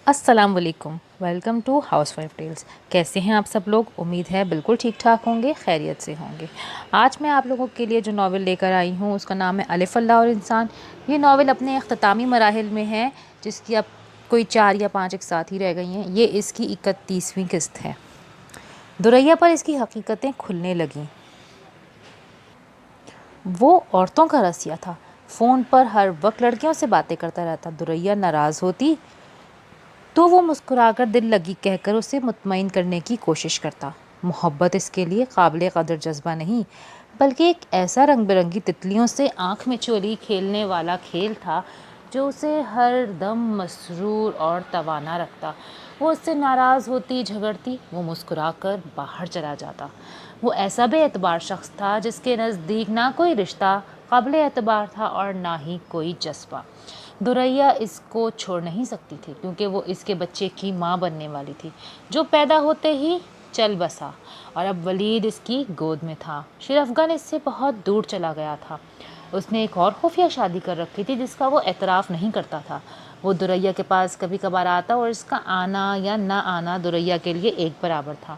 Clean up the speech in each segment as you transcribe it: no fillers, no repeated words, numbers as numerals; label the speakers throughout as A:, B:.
A: السلام علیکم، welcome to housewife tales. کیسے ہیں آپ سب لوگ؟ امید ہے بالکل ٹھیک ٹھاک ہوں گے، خیریت سے ہوں گے۔ آج میں آپ لوگوں کے لیے جو ناول لے کر آئی ہوں اس کا نام ہے الف اللہ اور انسان۔ یہ ناول اپنے اختتامی مراحل میں ہے، جس کی اب کوئی 4 یا 5 ایک ساتھ ہی رہ گئی ہیں۔ یہ اس کی 31ویں قسط ہے۔ دریا پر اس کی حقیقتیں کھلنے لگیں۔ وہ عورتوں کا رسیا تھا، فون پر ہر وقت لڑکیوں سے باتیں کرتا رہتا۔ دریا ناراض ہوتی تو وہ مسکرا کر دل لگی کہہ کر اسے مطمئن کرنے کی کوشش کرتا۔ محبت اس کے لیے قابل قدر جذبہ نہیں، بلکہ ایک ایسا رنگ برنگی تتلیوں سے آنکھ میں چولی کھیلنے والا کھیل تھا جو اسے ہر دم مسرور اور توانا رکھتا۔ وہ اس سے ناراض ہوتی، جھگڑتی، وہ مسکرا کر باہر چلا جاتا۔ وہ ایسا بے اعتبار شخص تھا جس کے نزدیک نہ کوئی رشتہ قابل اعتبار تھا اور نہ ہی کوئی جذبہ۔ دریا اس کو چھوڑ نہیں سکتی تھی، کیونکہ وہ اس کے بچے کی ماں بننے والی تھی، جو پیدا ہوتے ہی چل بسا، اور اب ولید اس کی گود میں تھا۔ شرفگن اس سے بہت دور چلا گیا تھا۔ اس نے ایک اور خفیہ شادی کر رکھی تھی جس کا وہ اعتراف نہیں کرتا تھا۔ وہ دریا کے پاس کبھی کبھار آتا اور اس کا آنا یا نہ آنا دریا کے لیے ایک برابر تھا۔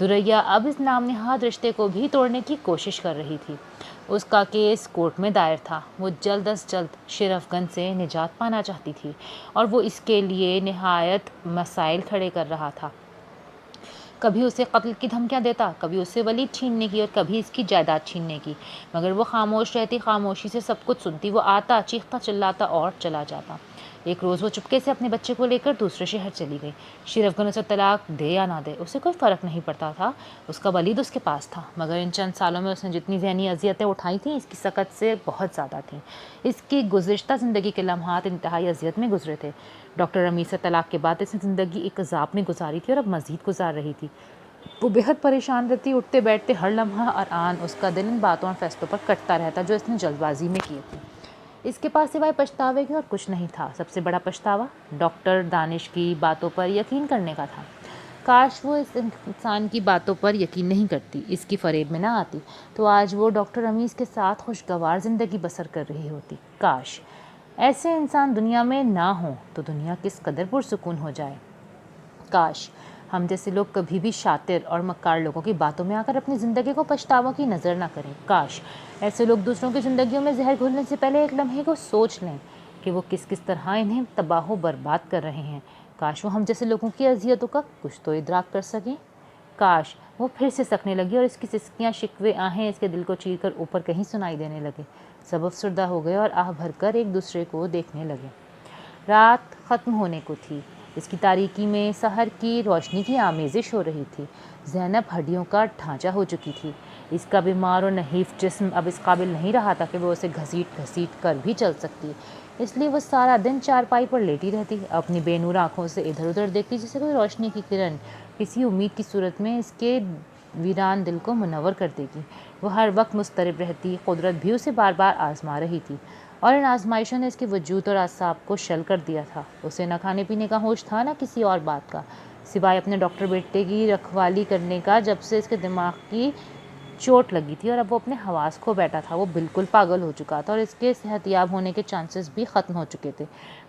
A: دریا اب اس نام نہاد رشتے کو بھی توڑنے کی کوشش کر رہی تھی۔ اس کا کیس کورٹ میں دائر تھا۔ وہ جلد از جلد شرفگن سے نجات پانا چاہتی تھی، اور وہ اس کے لیے نہایت مسائل کھڑے کر رہا تھا۔ کبھی اسے قتل کی دھمکیاں دیتا، کبھی اسے ولید چھیننے کی اور کبھی اس کی جائیداد چھیننے کی، مگر وہ خاموش رہتی، خاموشی سے سب کچھ سنتی۔ وہ آتا، چیختا چلاتا اور چلا جاتا۔ ایک روز وہ چپکے سے اپنے بچے کو لے کر دوسرے شہر چلی گئی۔ شرفگن اسے طلاق دے یا نہ دے اسے کوئی فرق نہیں پڑتا تھا، اس کا ولید اس کے پاس تھا۔ مگر ان چند سالوں میں اس نے جتنی ذہنی اذیتیں اٹھائی تھیں اس کی سکت سے بہت زیادہ تھیں۔ اس کی گزشتہ زندگی کے لمحات انتہائی اذیت میں گزرے تھے۔ ڈاکٹر رمیز سے طلاق کے بعد اس نے زندگی ایک عذاب میں گزاری تھی اور اب مزید گزار رہی تھی۔ وہ بےحد پریشان رہتی، اٹھتے بیٹھتے ہر لمحہ اور آن اس کا دل ان باتوں اور فیصلوں پر کٹتا رہتا جو اس نے جلد بازی میں کیے تھے۔ اس کے پاس سوائے پچھتاوے کے اور کچھ نہیں تھا۔ سب سے بڑا پچھتاوا ڈاکٹر دانش کی باتوں پر یقین کرنے کا تھا۔ کاش وہ اس انسان کی باتوں پر یقین نہیں کرتی، اس کی فریب میں نہ آتی، تو آج وہ ڈاکٹر رمیز کے ساتھ خوشگوار زندگی بسر کر رہی ہوتی۔ کاش ایسے انسان دنیا میں نہ ہوں تو دنیا کس قدر پرسکون ہو جائے۔ کاش ہم جیسے لوگ کبھی بھی شاطر اور مکار لوگوں کی باتوں میں آ کر اپنی زندگی کو پچھتاوا کی نظر نہ کریں۔ کاش ایسے لوگ دوسروں کی زندگیوں میں زہر گھولنے سے پہلے ایک لمحے کو سوچ لیں کہ وہ کس کس طرح انہیں تباہ و برباد کر رہے ہیں۔ کاش وہ ہم جیسے لوگوں کی اذیتوں کا کچھ تو ادراک کر سکیں۔ کاش وہ پھر سے سکنے لگی اور اس کی سسکیاں، شکوے، آہیں اس کے دل کو چیر کر اوپر کہیں سنائی دینے لگے۔ سب افسردہ ہو گئے اور آہ بھر کر ایک دوسرے کو دیکھنے لگے۔ رات ختم ہونے کو تھی۔ اس کی تاریکی میں سحر کی روشنی کی آمیزش ہو رہی تھی۔ زینب ہڈیوں کا ڈھانچہ ہو چکی تھی۔ اس کا بیمار اور نحیف جسم اب اس قابل نہیں رہا تھا کہ وہ اسے گھسیٹ گھسیٹ کر بھی چل سکتی۔ اس لیے وہ سارا دن چارپائی پر لیٹی رہتی، اپنی بے نور آنکھوں سے ادھر ادھر دیکھتی، جسے کوئی روشنی کی کرن کسی امید کی صورت میں اس کے ویران دل کو منور کر دے گی۔ وہ ہر وقت مضطرب رہتی، قدرت بھی اسے بار بار آزما رہی تھی، اور ان آزمائشوں نے اس کے وجود اور اعصاب کو شل کر دیا تھا۔ اسے نہ کھانے پینے کا ہوش تھا، نہ کسی اور بات کا، سوائے اپنے ڈاکٹر بیٹے کی رکھوالی کرنے کا، جب سے اس کے دماغ کی چوٹ لگی تھی اور اب وہ اپنے حواس کھو بیٹھا تھا۔ وہ بالکل پاگل ہو چکا تھا اور اس کے صحت یاب ہونے کے چانسز بھی ختم ہو چکے تھے۔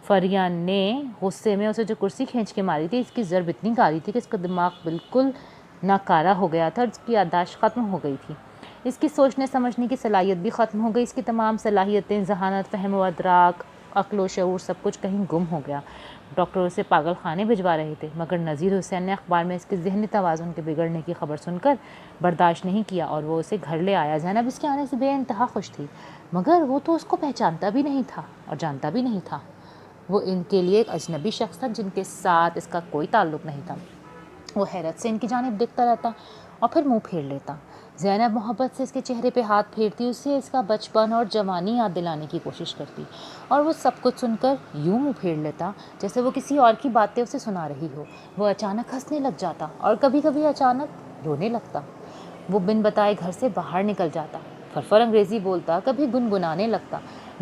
A: فریان نے غصے میں اسے جو کرسی کھینچ کے ماری تھی، اس کی ضرب اتنی گاری تھی کہ اس کا دماغ بالکل ناکارہ ہو گیا تھا اور اس کی یادداشت ختم ہو گئی تھی۔ اس کی سوچنے سمجھنے کی صلاحیت بھی ختم ہو گئی۔ اس کی تمام صلاحیتیں، ذہانت، فہم و ادراک، عقل و شعور، سب کچھ کہیں گم ہو گیا۔ ڈاکٹر اسے پاگل خانے بھجوا رہے تھے، مگر نذیر حسین نے اخبار میں اس کے ذہنی توازن کے بگڑنے کی خبر سن کر برداشت نہیں کیا اور وہ اسے گھر لے آیا۔ زینب اس کے آنے سے بے انتہا خوش تھی، مگر وہ تو اس کو پہچانتا بھی نہیں تھا اور جانتا بھی نہیں تھا۔ وہ ان کے لیے ایک اجنبی شخص تھا جن کے ساتھ اس کا کوئی تعلق نہیں تھا۔ وہ حیرت سے ان کی جانب دیکھتا رہتا اور پھر منہ پھیر لیتا۔ زینب محبت سے اس کے چہرے پہ ہاتھ پھیرتی، اسے اس کا بچپن اور جوانی یاد دلانے کی کوشش کرتی، اور وہ سب کچھ سن کر یوں منہ پھیر لیتا جیسے وہ کسی اور کی باتیں اسے سنا رہی ہو۔ وہ اچانک ہنسنے لگ جاتا اور کبھی کبھی اچانک رونے لگتا۔ وہ بن بتائے گھر سے باہر نکل جاتا، فرفر انگریزی بولتا، کبھی گنگنانے لگتا،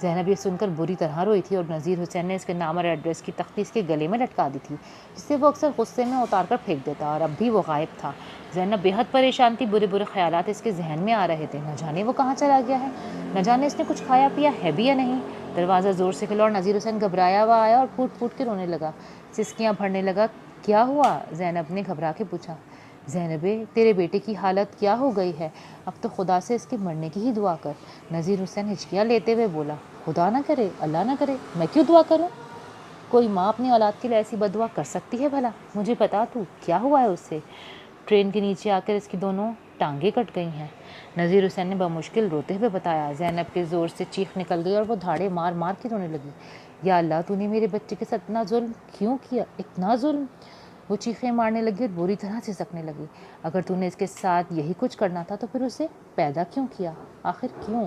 A: زینب یہ سن کر بری طرح روئی تھی اور نذیر حسین نے اس کے نام اور ایڈریس کی تختی اس کے گلے میں لٹکا دی تھی، جس سے وہ اکثر غصے میں اتار کر پھینک دیتا، اور اب بھی وہ غائب تھا۔ زینب بے حد پریشان تھی، برے برے خیالات اس کے ذہن میں آ رہے تھے، نہ جانے وہ کہاں چلا گیا ہے، نہ جانے اس نے کچھ کھایا پیا ہے بھی یا نہیں۔ دروازہ زور سے کھلا اور نذیر حسین گھبرایا ہوا آیا اور پھوٹ پھوٹ کے رونے لگا، سسکیاں بھرنے لگا۔ کیا ہوا؟ زینب نے گھبرا کے پوچھا۔ زینبے، تیرے بیٹے کی حالت کیا ہو گئی ہے؟ اب تو خدا سے اس کے مرنے کی ہی دعا کر۔ نذیر حسین ہچکیاں لیتے ہوئے بولا۔ خدا نہ کرے، اللہ نہ کرے، میں کیوں دعا کروں؟ کوئی ماں اپنی اولاد کے لیے ایسی بد دعا کر سکتی ہے بھلا؟ مجھے بتا تو کیا ہوا ہے اس سے؟ ٹرین کے نیچے آ کر اس کی دونوں ٹانگیں کٹ گئی ہیں۔ نذیر حسین نے بمشکل روتے ہوئے بتایا۔ زینب کے زور سے چیخ نکل گئی اور وہ دھاڑے مار مار کے رونے لگی۔ یا اللہ، تو نے میرے بچے کے ساتھ اتنا ظلم کیوں کیا؟ اتنا ظلم؟ وہ چیخیں مارنے لگی اور بری طرح سے سکنے لگی۔ اگر تو نے اس کے ساتھ یہی کچھ کرنا تھا تو پھر اسے پیدا کیوں کیا؟ آخر کیوں؟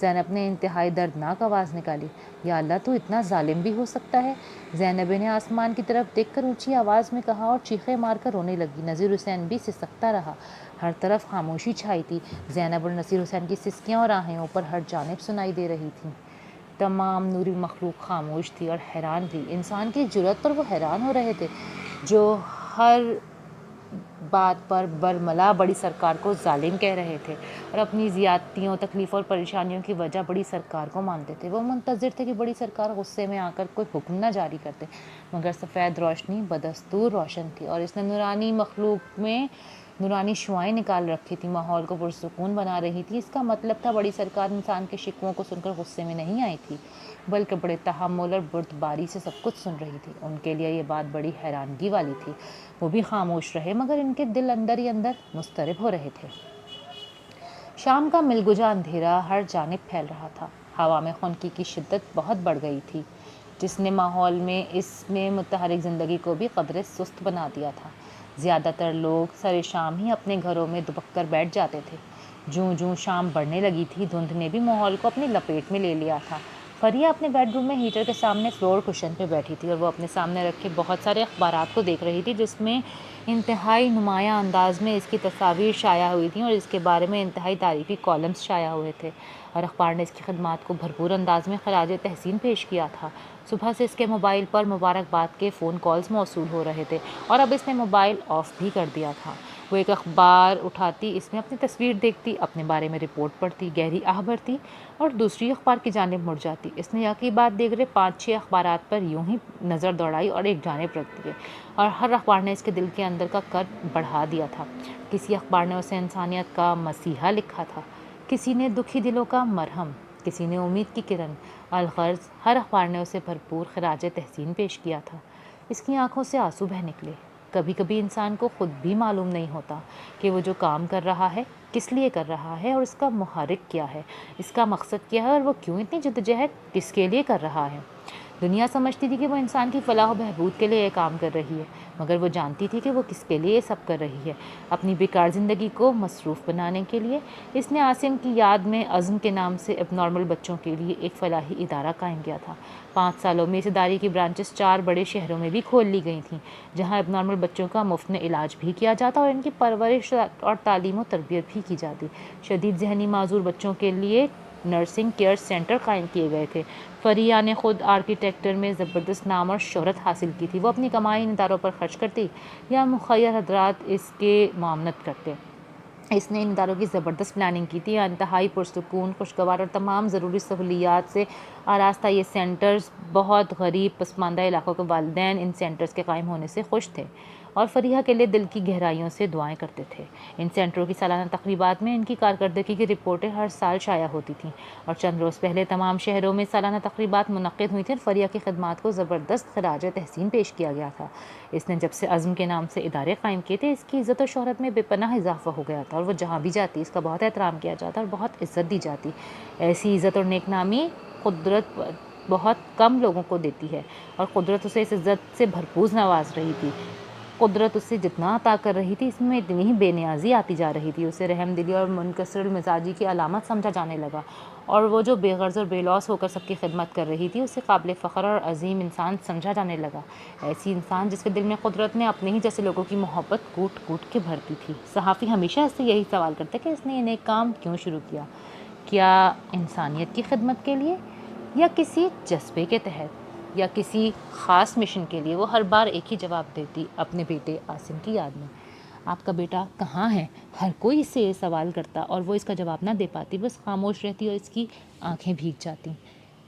A: زینب نے انتہائی دردناک آواز نکالی۔ یا اللہ، تو اتنا ظالم بھی ہو سکتا ہے؟ زینب نے آسمان کی طرف دیکھ کر اونچی آواز میں کہا اور چیخیں مار کر رونے لگی۔ نذیر حسین بھی سسکتا رہا۔ ہر طرف خاموشی چھائی تھی۔ زینب اور نذیر حسین کی سسکیاں اور آہیں اوپر ہر جانب سنائی دے رہی تھیں۔ تمام نوری مخلوق خاموش تھی اور حیران تھی۔ انسان کی جرأت پر وہ حیران ہو رہے تھے، جو ہر بات پر برملا بڑی سرکار کو ظالم کہہ رہے تھے اور اپنی زیادتیوں، تکلیفوں اور پریشانیوں کی وجہ بڑی سرکار کو مانتے تھے۔ وہ منتظر تھے کہ بڑی سرکار غصے میں آ کر کوئی حکم نہ جاری کرتے، مگر سفید روشنی بدستور روشن تھی اور اس نے نورانی مخلوق میں نورانی شعائیں نکال رکھی تھی، ماحول کو پرسکون بنا رہی تھی۔ اس کا مطلب تھا بڑی سرکار انسان کے شکووں کو سن کر غصے میں نہیں آئی تھی، بلکہ بڑے تحمل اور بردباری سے سب کچھ سن رہی تھی۔ ان کے لیے یہ بات بڑی حیرانگی والی تھی۔ وہ بھی خاموش رہے، مگر ان کے دل اندر ہی اندر مضطرب ہو رہے تھے۔ شام کا ملگجا اندھیرا ہر جانب پھیل رہا تھا۔ ہوا میں خنکی کی شدت بہت بڑھ گئی تھی، جس نے ماحول میں اس میں متحرک زندگی کو بھی قدرے سست بنا دیا تھا۔ زیادہ تر لوگ سر شام ہی اپنے گھروں میں دبک کر بیٹھ جاتے تھے۔ جوں جوں شام بڑھنے لگی تھی، دھند نے بھی ماحول کو اپنی لپیٹ میں لے لیا تھا۔ فریہ اپنے بیڈ روم میں ہیٹر کے سامنے فلور کشن پہ بیٹھی تھی اور وہ اپنے سامنے رکھے بہت سارے اخبارات کو دیکھ رہی تھی، جس میں انتہائی نمایاں انداز میں اس کی تصاویر شائع ہوئی تھیں اور اس کے بارے میں انتہائی تعریفی کالمز شائع ہوئے تھے۔ اور اخبار نے اس کی خدمات کو بھرپور انداز میں خراج تحسین پیش کیا تھا۔ صبح سے اس کے موبائل پر مبارکباد کے فون کالز موصول ہو رہے تھے اور اب اس نے موبائل آف بھی کر دیا تھا۔ وہ ایک اخبار اٹھاتی، اس میں اپنی تصویر دیکھتی، اپنے بارے میں رپورٹ پڑھتی، گہری آہ بھرتی اور دوسری اخبار کی جانب مڑ جاتی۔ اس نے یقین بات دیکھ رہے 5-6 اخبارات پر یوں ہی نظر دوڑائی اور ایک جانب رکھ دیے، اور ہر اخبار نے اس کے دل کے اندر کا قد بڑھا دیا تھا۔ کسی اخبار نے اسے انسانیت کا مسیحا لکھا تھا، کسی نے دکھی دلوں کا مرہم، کسی نے امید کی کرن۔ الغرض ہر اخبار نے اسے بھرپور خراج تحسین پیش کیا تھا۔ اس کی آنکھوں سے آنسو بہہ نکلے۔ کبھی کبھی انسان کو خود بھی معلوم نہیں ہوتا کہ وہ جو کام کر رہا ہے کس لیے کر رہا ہے، اور اس کا محرک کیا ہے، اس کا مقصد کیا ہے، اور وہ کیوں اتنی جدوجہد کس کے لیے کر رہا ہے۔ دنیا سمجھتی تھی کہ وہ انسان کی فلاح و بہبود کے لیے یہ کام کر رہی ہے، مگر وہ جانتی تھی کہ وہ کس کے لیے یہ سب کر رہی ہے، اپنی بیکار زندگی کو مصروف بنانے کے لیے۔ اس نے عاصم کی یاد میں عزم کے نام سے اب نارمل بچوں کے لیے ایک فلاحی ادارہ قائم کیا تھا۔ 5 سالوں میں اس ادارے کی برانچز 4 بڑے شہروں میں بھی کھول لی گئی تھیں، جہاں اب نارمل بچوں کا مفت میں علاج بھی کیا جاتا اور ان کی پرورش اور تعلیم و تربیت بھی کی جاتی۔ شدید ذہنی معذور بچوں کے لیے نرسنگ کیئر سینٹر قائم کیے گئے تھے۔ فریہ نے خود آرکیٹیکچر میں زبردست نام اور شہرت حاصل کی تھی۔ وہ اپنی کمائی ان اداروں پر خرچ کرتی یا مخیر حضرات اس کے معاونت کرتے۔ اس نے ان اداروں کی زبردست پلاننگ کی تھی۔ انتہائی پرسکون، خوشگوار اور تمام ضروری سہولیات سے آراستہ یہ سینٹرز بہت غریب پسماندہ علاقوں کے والدین ان سینٹرز کے قائم ہونے سے خوش تھے اور فریہ کے لیے دل کی گہرائیوں سے دعائیں کرتے تھے۔ ان سینٹروں کی سالانہ تقریبات میں ان کی کارکردگی کی رپورٹیں ہر سال شائع ہوتی تھیں، اور چند روز پہلے تمام شہروں میں سالانہ تقریبات منعقد ہوئی تھیں اور فریہ کی خدمات کو زبردست خراج تحسین پیش کیا گیا تھا۔ اس نے جب سے عزم کے نام سے ادارے قائم کیے تھے، اس کی عزت و شہرت میں بے پناہ اضافہ ہو گیا تھا، اور وہ جہاں بھی جاتی اس کا بہت احترام کیا جاتا اور بہت عزت دی جاتی۔ ایسی عزت اور نیک نامی قدرت بہت کم لوگوں کو دیتی ہے، اور قدرت اسے اس عزت سے بھرپور نواز رہی تھی۔ قدرت اسے جتنا عطا کر رہی تھی، اس میں اتنی ہی بے نیازی آتی جا رہی تھی۔ اسے رحم دلی اور منکسر المزاجی کی علامت سمجھا جانے لگا، اور وہ جو بے غرض اور بے لوث ہو کر سب کی خدمت کر رہی تھی، اسے قابل فخر اور عظیم انسان سمجھا جانے لگا۔ ایسی انسان جس کے دل میں قدرت نے اپنے ہی جیسے لوگوں کی محبت کوٹ کوٹ کے بھر دی تھی۔ صحافی ہمیشہ اس سے یہی سوال کرتے کہ اس نے یہ نیک کام کیوں شروع کیا؟ کیا انسانیت کی خدمت کے لیے؟ یا کسی جذبے کے تحت یا کسی خاص مشن کے لیے وہ ہر بار ایک ہی جواب دیتی اپنے بیٹے عاصم کی یاد میں۔ آپ کا بیٹا کہاں ہے؟ ہر کوئی اس سے یہ سوال کرتا اور وہ اس کا جواب نہ دے پاتی، بس خاموش رہتی اور اس کی آنکھیں بھیگ جاتی۔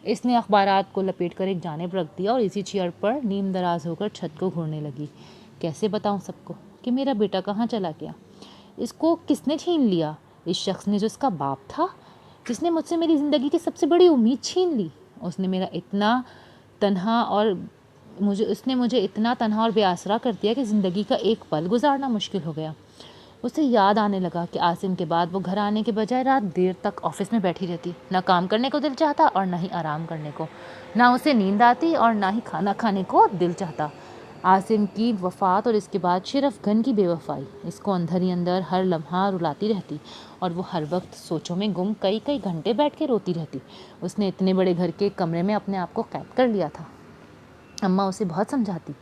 A: اس نے اخبارات کو لپیٹ کر ایک جانب رکھ دیا اور اسی چیئر پر نیم دراز ہو کر چھت کو گھورنے لگی۔ کیسے بتاؤں سب کو کہ میرا بیٹا کہاں چلا گیا؟ اس کو کس نے چھین لیا؟ اس شخص نے جو اس کا باپ تھا، جس نے مجھ سے میری زندگی کی سب سے بڑی امید چھین لی۔ اس نے مجھے اتنا تنہا اور بے آسرا کر دیا کہ زندگی کا ایک پل گزارنا مشکل ہو گیا۔ اسے یاد آنے لگا کہ عاصم کے بعد وہ گھر آنے کے بجائے رات دیر تک آفس میں بیٹھی رہتی، نہ کام کرنے کو دل چاہتا اور نہ ہی آرام کرنے کو، نہ اسے نیند آتی اور نہ ہی کھانا کھانے کو دل چاہتا۔ عاصم کی وفات اور اس کے بعد شرف گن کی بے وفائی اس کو اندر ہی اندر ہر لمحہ رلاتی رہتی اور وہ ہر وقت سوچوں میں گم کئی گھنٹے بیٹھ کے روتی رہتی۔ اس نے اتنے بڑے گھر کے کمرے میں اپنے آپ کو قید کر لیا تھا۔ اماں اسے بہت سمجھاتی،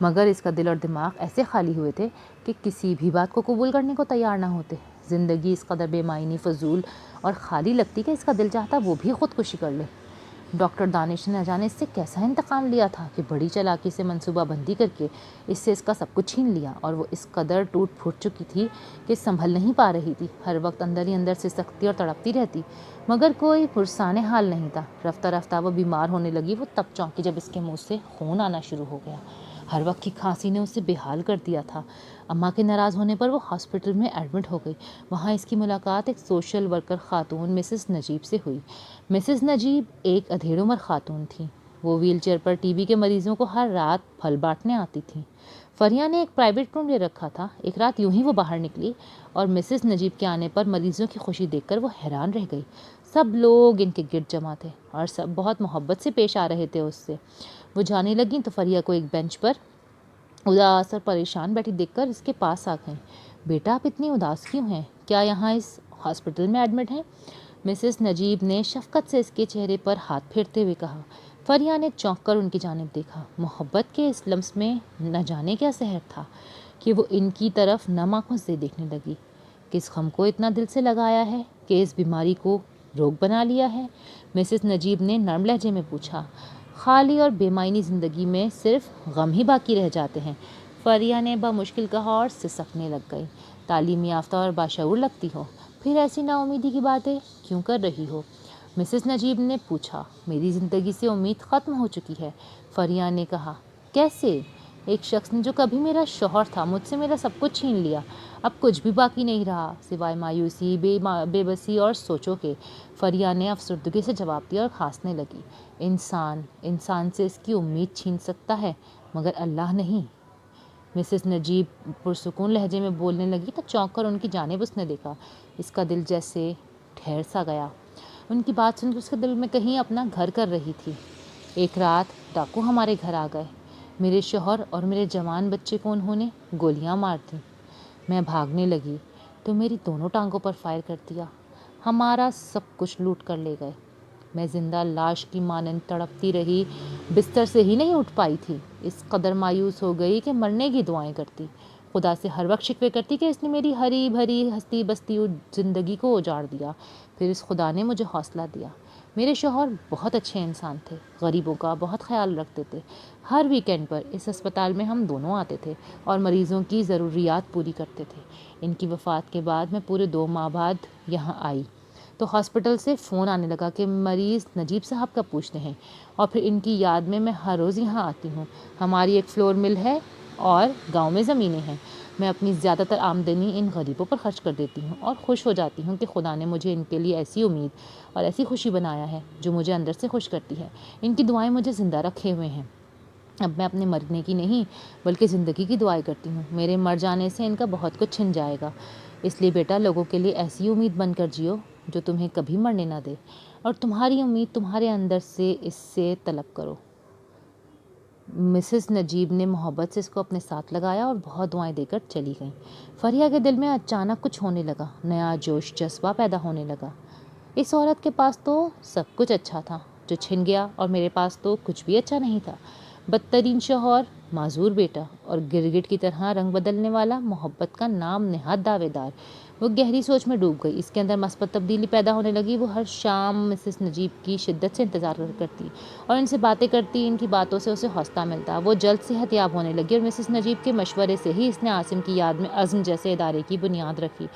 A: مگر اس کا دل اور دماغ ایسے خالی ہوئے تھے کہ کسی بھی بات کو قبول کرنے کو تیار نہ ہوتے۔ زندگی اس قدر بے معنی، فضول اور خالی لگتی کہ اس کا دل چاہتا وہ بھی خودکشی کر لے۔ ڈاکٹر دانش نے نہ جانے اس سے کیسا انتقام لیا تھا کہ بڑی چالاکی سے منصوبہ بندی کر کے اس سے اس کا سب کچھ چھین لیا، اور وہ اس قدر ٹوٹ پھوٹ چکی تھی کہ سنبھل نہیں پا رہی تھی۔ ہر وقت اندر ہی اندر سے سکتی اور تڑپتی رہتی، مگر کوئی پرسان حال نہیں تھا۔ رفتہ رفتہ وہ بیمار ہونے لگی۔ وہ تب چونکی جب اس کے منہ سے خون آنا شروع ہو گیا۔ ہر وقت کی کھانسی نے اسے بے حال کر دیا تھا۔ اماں کے ناراض ہونے پر وہ ہاسپٹل میں ایڈمٹ ہو گئی۔ وہاں اس کی ملاقات ایک سوشل ورکر خاتون مسز نجیب سے ہوئی۔ مسز نجیب ایک ادھیڑ عمر خاتون تھیں۔ وہ ویل چیئر پر ٹی بی کے مریضوں کو ہر رات پھل بانٹنے آتی تھیں۔ فریہ نے ایک پرائیویٹ روم لے رکھا تھا۔ ایک رات یوں ہی وہ باہر نکلی اور مسز نجیب کے آنے پر مریضوں کی خوشی دیکھ کر وہ حیران رہ گئی۔ سب لوگ ان کے گرد جمع تھے اور سب بہت محبت سے پیش آ رہے تھے اس سے۔ وہ جانے لگیں تو فریہ کو ایک بینچ پر اداس اور پریشان بیٹھی دیکھ کر اس کے پاس آ گئیں۔ بیٹا آپ اتنی اداس کیوں ہیں؟ کیا یہاں اس ہاسپٹل میں ایڈمٹ ہیں؟ مسز نجیب نے شفقت سے اس کے چہرے پر ہاتھ پھیرتے ہوئے کہا۔ فریہ نے چونک کر ان کی جانب دیکھا۔ محبت کے اس لمس میں نہ جانے کیا سحر تھا کہ وہ ان کی طرف نم آنکھوں سے دیکھنے لگی۔ کس غم کو اتنا دل سے لگایا ہے کہ اس بیماری کو روگ بنا لیا ہے؟ مسز نجیب نے نرم لہجے میں پوچھا۔ خالی اور بے معنی زندگی میں صرف غم ہی باقی رہ جاتے ہیں، فریہ نے بمشکل کہا اور سسکنے لگ گئی۔ تعلیم یافتہ اور باشعور لگتی ہو، پھر ایسی نا امیدی کی باتیں کیوں کر رہی ہو؟ مسز نجیب نے پوچھا۔ میری زندگی سے امید ختم ہو چکی ہے، فریہ نے کہا۔ کیسے؟ ایک شخص نے جو کبھی میرا شوہر تھا مجھ سے میرا سب کچھ چھین لیا۔ اب کچھ بھی باقی نہیں رہا سوائے مایوسی، بے بسی اور سوچوں کے، فریہ نے افسردگی سے جواب دیا اور کھانسنے لگی۔ انسان سے اس کی امید چھین سکتا ہے مگر اللہ نہیں، مسز نجیب پرسکون لہجے میں بولنے لگی تو چونک کر ان کی جانب اس نے دیکھا۔ اس کا دل جیسے ٹھہر سا گیا۔ ان کی بات سن کر اس کے دل میں کہیں اپنا گھر کر رہی تھی۔ ایک رات ڈاکو ہمارے گھر آ گئے۔ میرے شوہر اور میرے جوان بچے کو انہوں نے گولیاں مار دیں۔ میں بھاگنے لگی تو میری دونوں ٹانگوں پر فائر کر دیا۔ ہمارا سب کچھ لوٹ کر لے گئے۔ میں زندہ لاش کی مانند تڑپتی رہی، بستر سے ہی نہیں اٹھ پائی تھی۔ اس قدر مایوس ہو گئی کہ مرنے کی دعائیں کرتی، خدا سے ہر وقت شکوے کرتی کہ اس نے میری ہری بھری ہستی بستی زندگی کو اجاڑ دیا۔ پھر اس خدا نے مجھے حوصلہ دیا۔ میرے شوہر بہت اچھے انسان تھے، غریبوں کا بہت خیال رکھتے تھے۔ ہر ویکینڈ پر اس ہسپتال میں ہم دونوں آتے تھے اور مریضوں کی ضروریات پوری کرتے تھے۔ ان کی وفات کے بعد میں پورے 2 ماہ بعد یہاں آئی تو ہاسپٹل سے فون آنے لگا کہ مریض نجیب صاحب کا پوچھتے ہیں، اور پھر ان کی یاد میں ہر روز یہاں آتی ہوں۔ ہماری ایک فلور مل ہے اور گاؤں میں زمینیں ہیں۔ میں اپنی زیادہ تر آمدنی ان غریبوں پر خرچ کر دیتی ہوں اور خوش ہو جاتی ہوں کہ خدا نے مجھے ان کے لیے ایسی امید اور ایسی خوشی بنایا ہے جو مجھے اندر سے خوش کرتی ہے۔ ان کی دعائیں مجھے زندہ رکھے ہوئے ہیں۔ اب میں اپنے مرنے کی نہیں بلکہ زندگی کی دعائیں کرتی ہوں۔ میرے مر جانے سے ان کا بہت کچھ چھن جائے گا، اس لیے بیٹا لوگوں کے لیے ایسی امید بن کر جیو جو تمہیں کبھی مرنے نہ دے، اور تمہاری امید تمہارے اندر سے اس سے طلب کرو۔ مسز نجیب نے محبت سے اس کو اپنے ساتھ لگایا اور بہت دعائیں دے کر چلی گئیں۔ فریہ کے دل میں اچانک کچھ ہونے لگا، نیا جوش جذبہ پیدا ہونے لگا۔ اس عورت کے پاس تو سب کچھ اچھا تھا جو چھن گیا، اور میرے پاس تو کچھ بھی اچھا نہیں تھا۔ بدترین شوہر، معذور بیٹا اور گرگٹ کی طرح رنگ بدلنے والا، محبت کا نام نہاد دعوے دار۔ وہ گہری سوچ میں ڈوب گئی۔ اس کے اندر مثبت تبدیلی پیدا ہونے لگی۔ وہ ہر شام مسز نجیب کی شدت سے انتظار کرتی اور ان سے باتیں کرتی۔ ان کی باتوں سے اسے حوصلہ ملتا۔ وہ جلد صحت یاب ہونے لگی اور مسز نجیب کے مشورے سے ہی اس نے عاصم کی یاد میں عزم جیسے ادارے کی بنیاد رکھی۔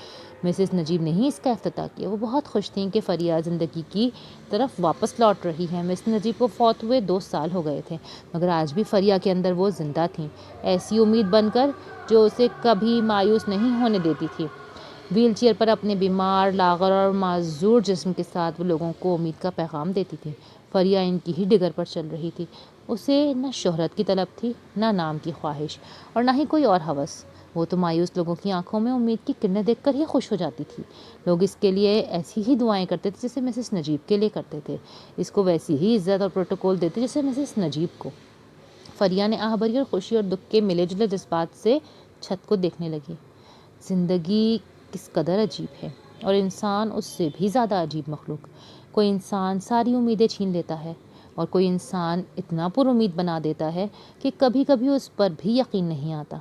A: مسز نجیب نے ہی اس کا افتتاح کیا۔ وہ بہت خوش تھیں کہ فریہ زندگی کی طرف واپس لوٹ رہی ہے۔ مسز نجیب کو فوت ہوئے 2 سال ہو گئے تھے، مگر آج بھی فریہ کے اندر وہ زندہ تھیں، ایسی امید بن کر جو اسے کبھی مایوس نہیں ہونے دیتی تھی۔ ویل چیئر پر اپنے بیمار، لاغر اور معذور جسم کے ساتھ وہ لوگوں کو امید کا پیغام دیتی تھی۔ فریہ ان کی ہی ڈگر پر چل رہی تھی۔ اسے نہ شہرت کی طلب تھی، نہ نام کی خواہش، اور نہ ہی کوئی اور ہوس۔ وہ تو مایوس لوگوں کی آنکھوں میں امید کی کرنیں دیکھ کر ہی خوش ہو جاتی تھی۔ لوگ اس کے لیے ایسی ہی دعائیں کرتے تھے جیسے مسز نجیب کے لیے کرتے تھے، اس کو ویسی ہی عزت اور پروٹوکول دیتے جیسے مسز نجیب کو۔ فریہ نے آہ بھری اور خوشی اور دکھ کے ملے جلے جذبات سے چھت کو دیکھنے لگی۔ زندگی کس قدر عجیب ہے، اور انسان اس سے بھی زیادہ عجیب مخلوق۔ کوئی انسان ساری امیدیں چھین لیتا ہے، اور کوئی انسان اتنا پر امید بنا دیتا ہے کہ کبھی کبھی اس پر بھی یقین نہیں آتا۔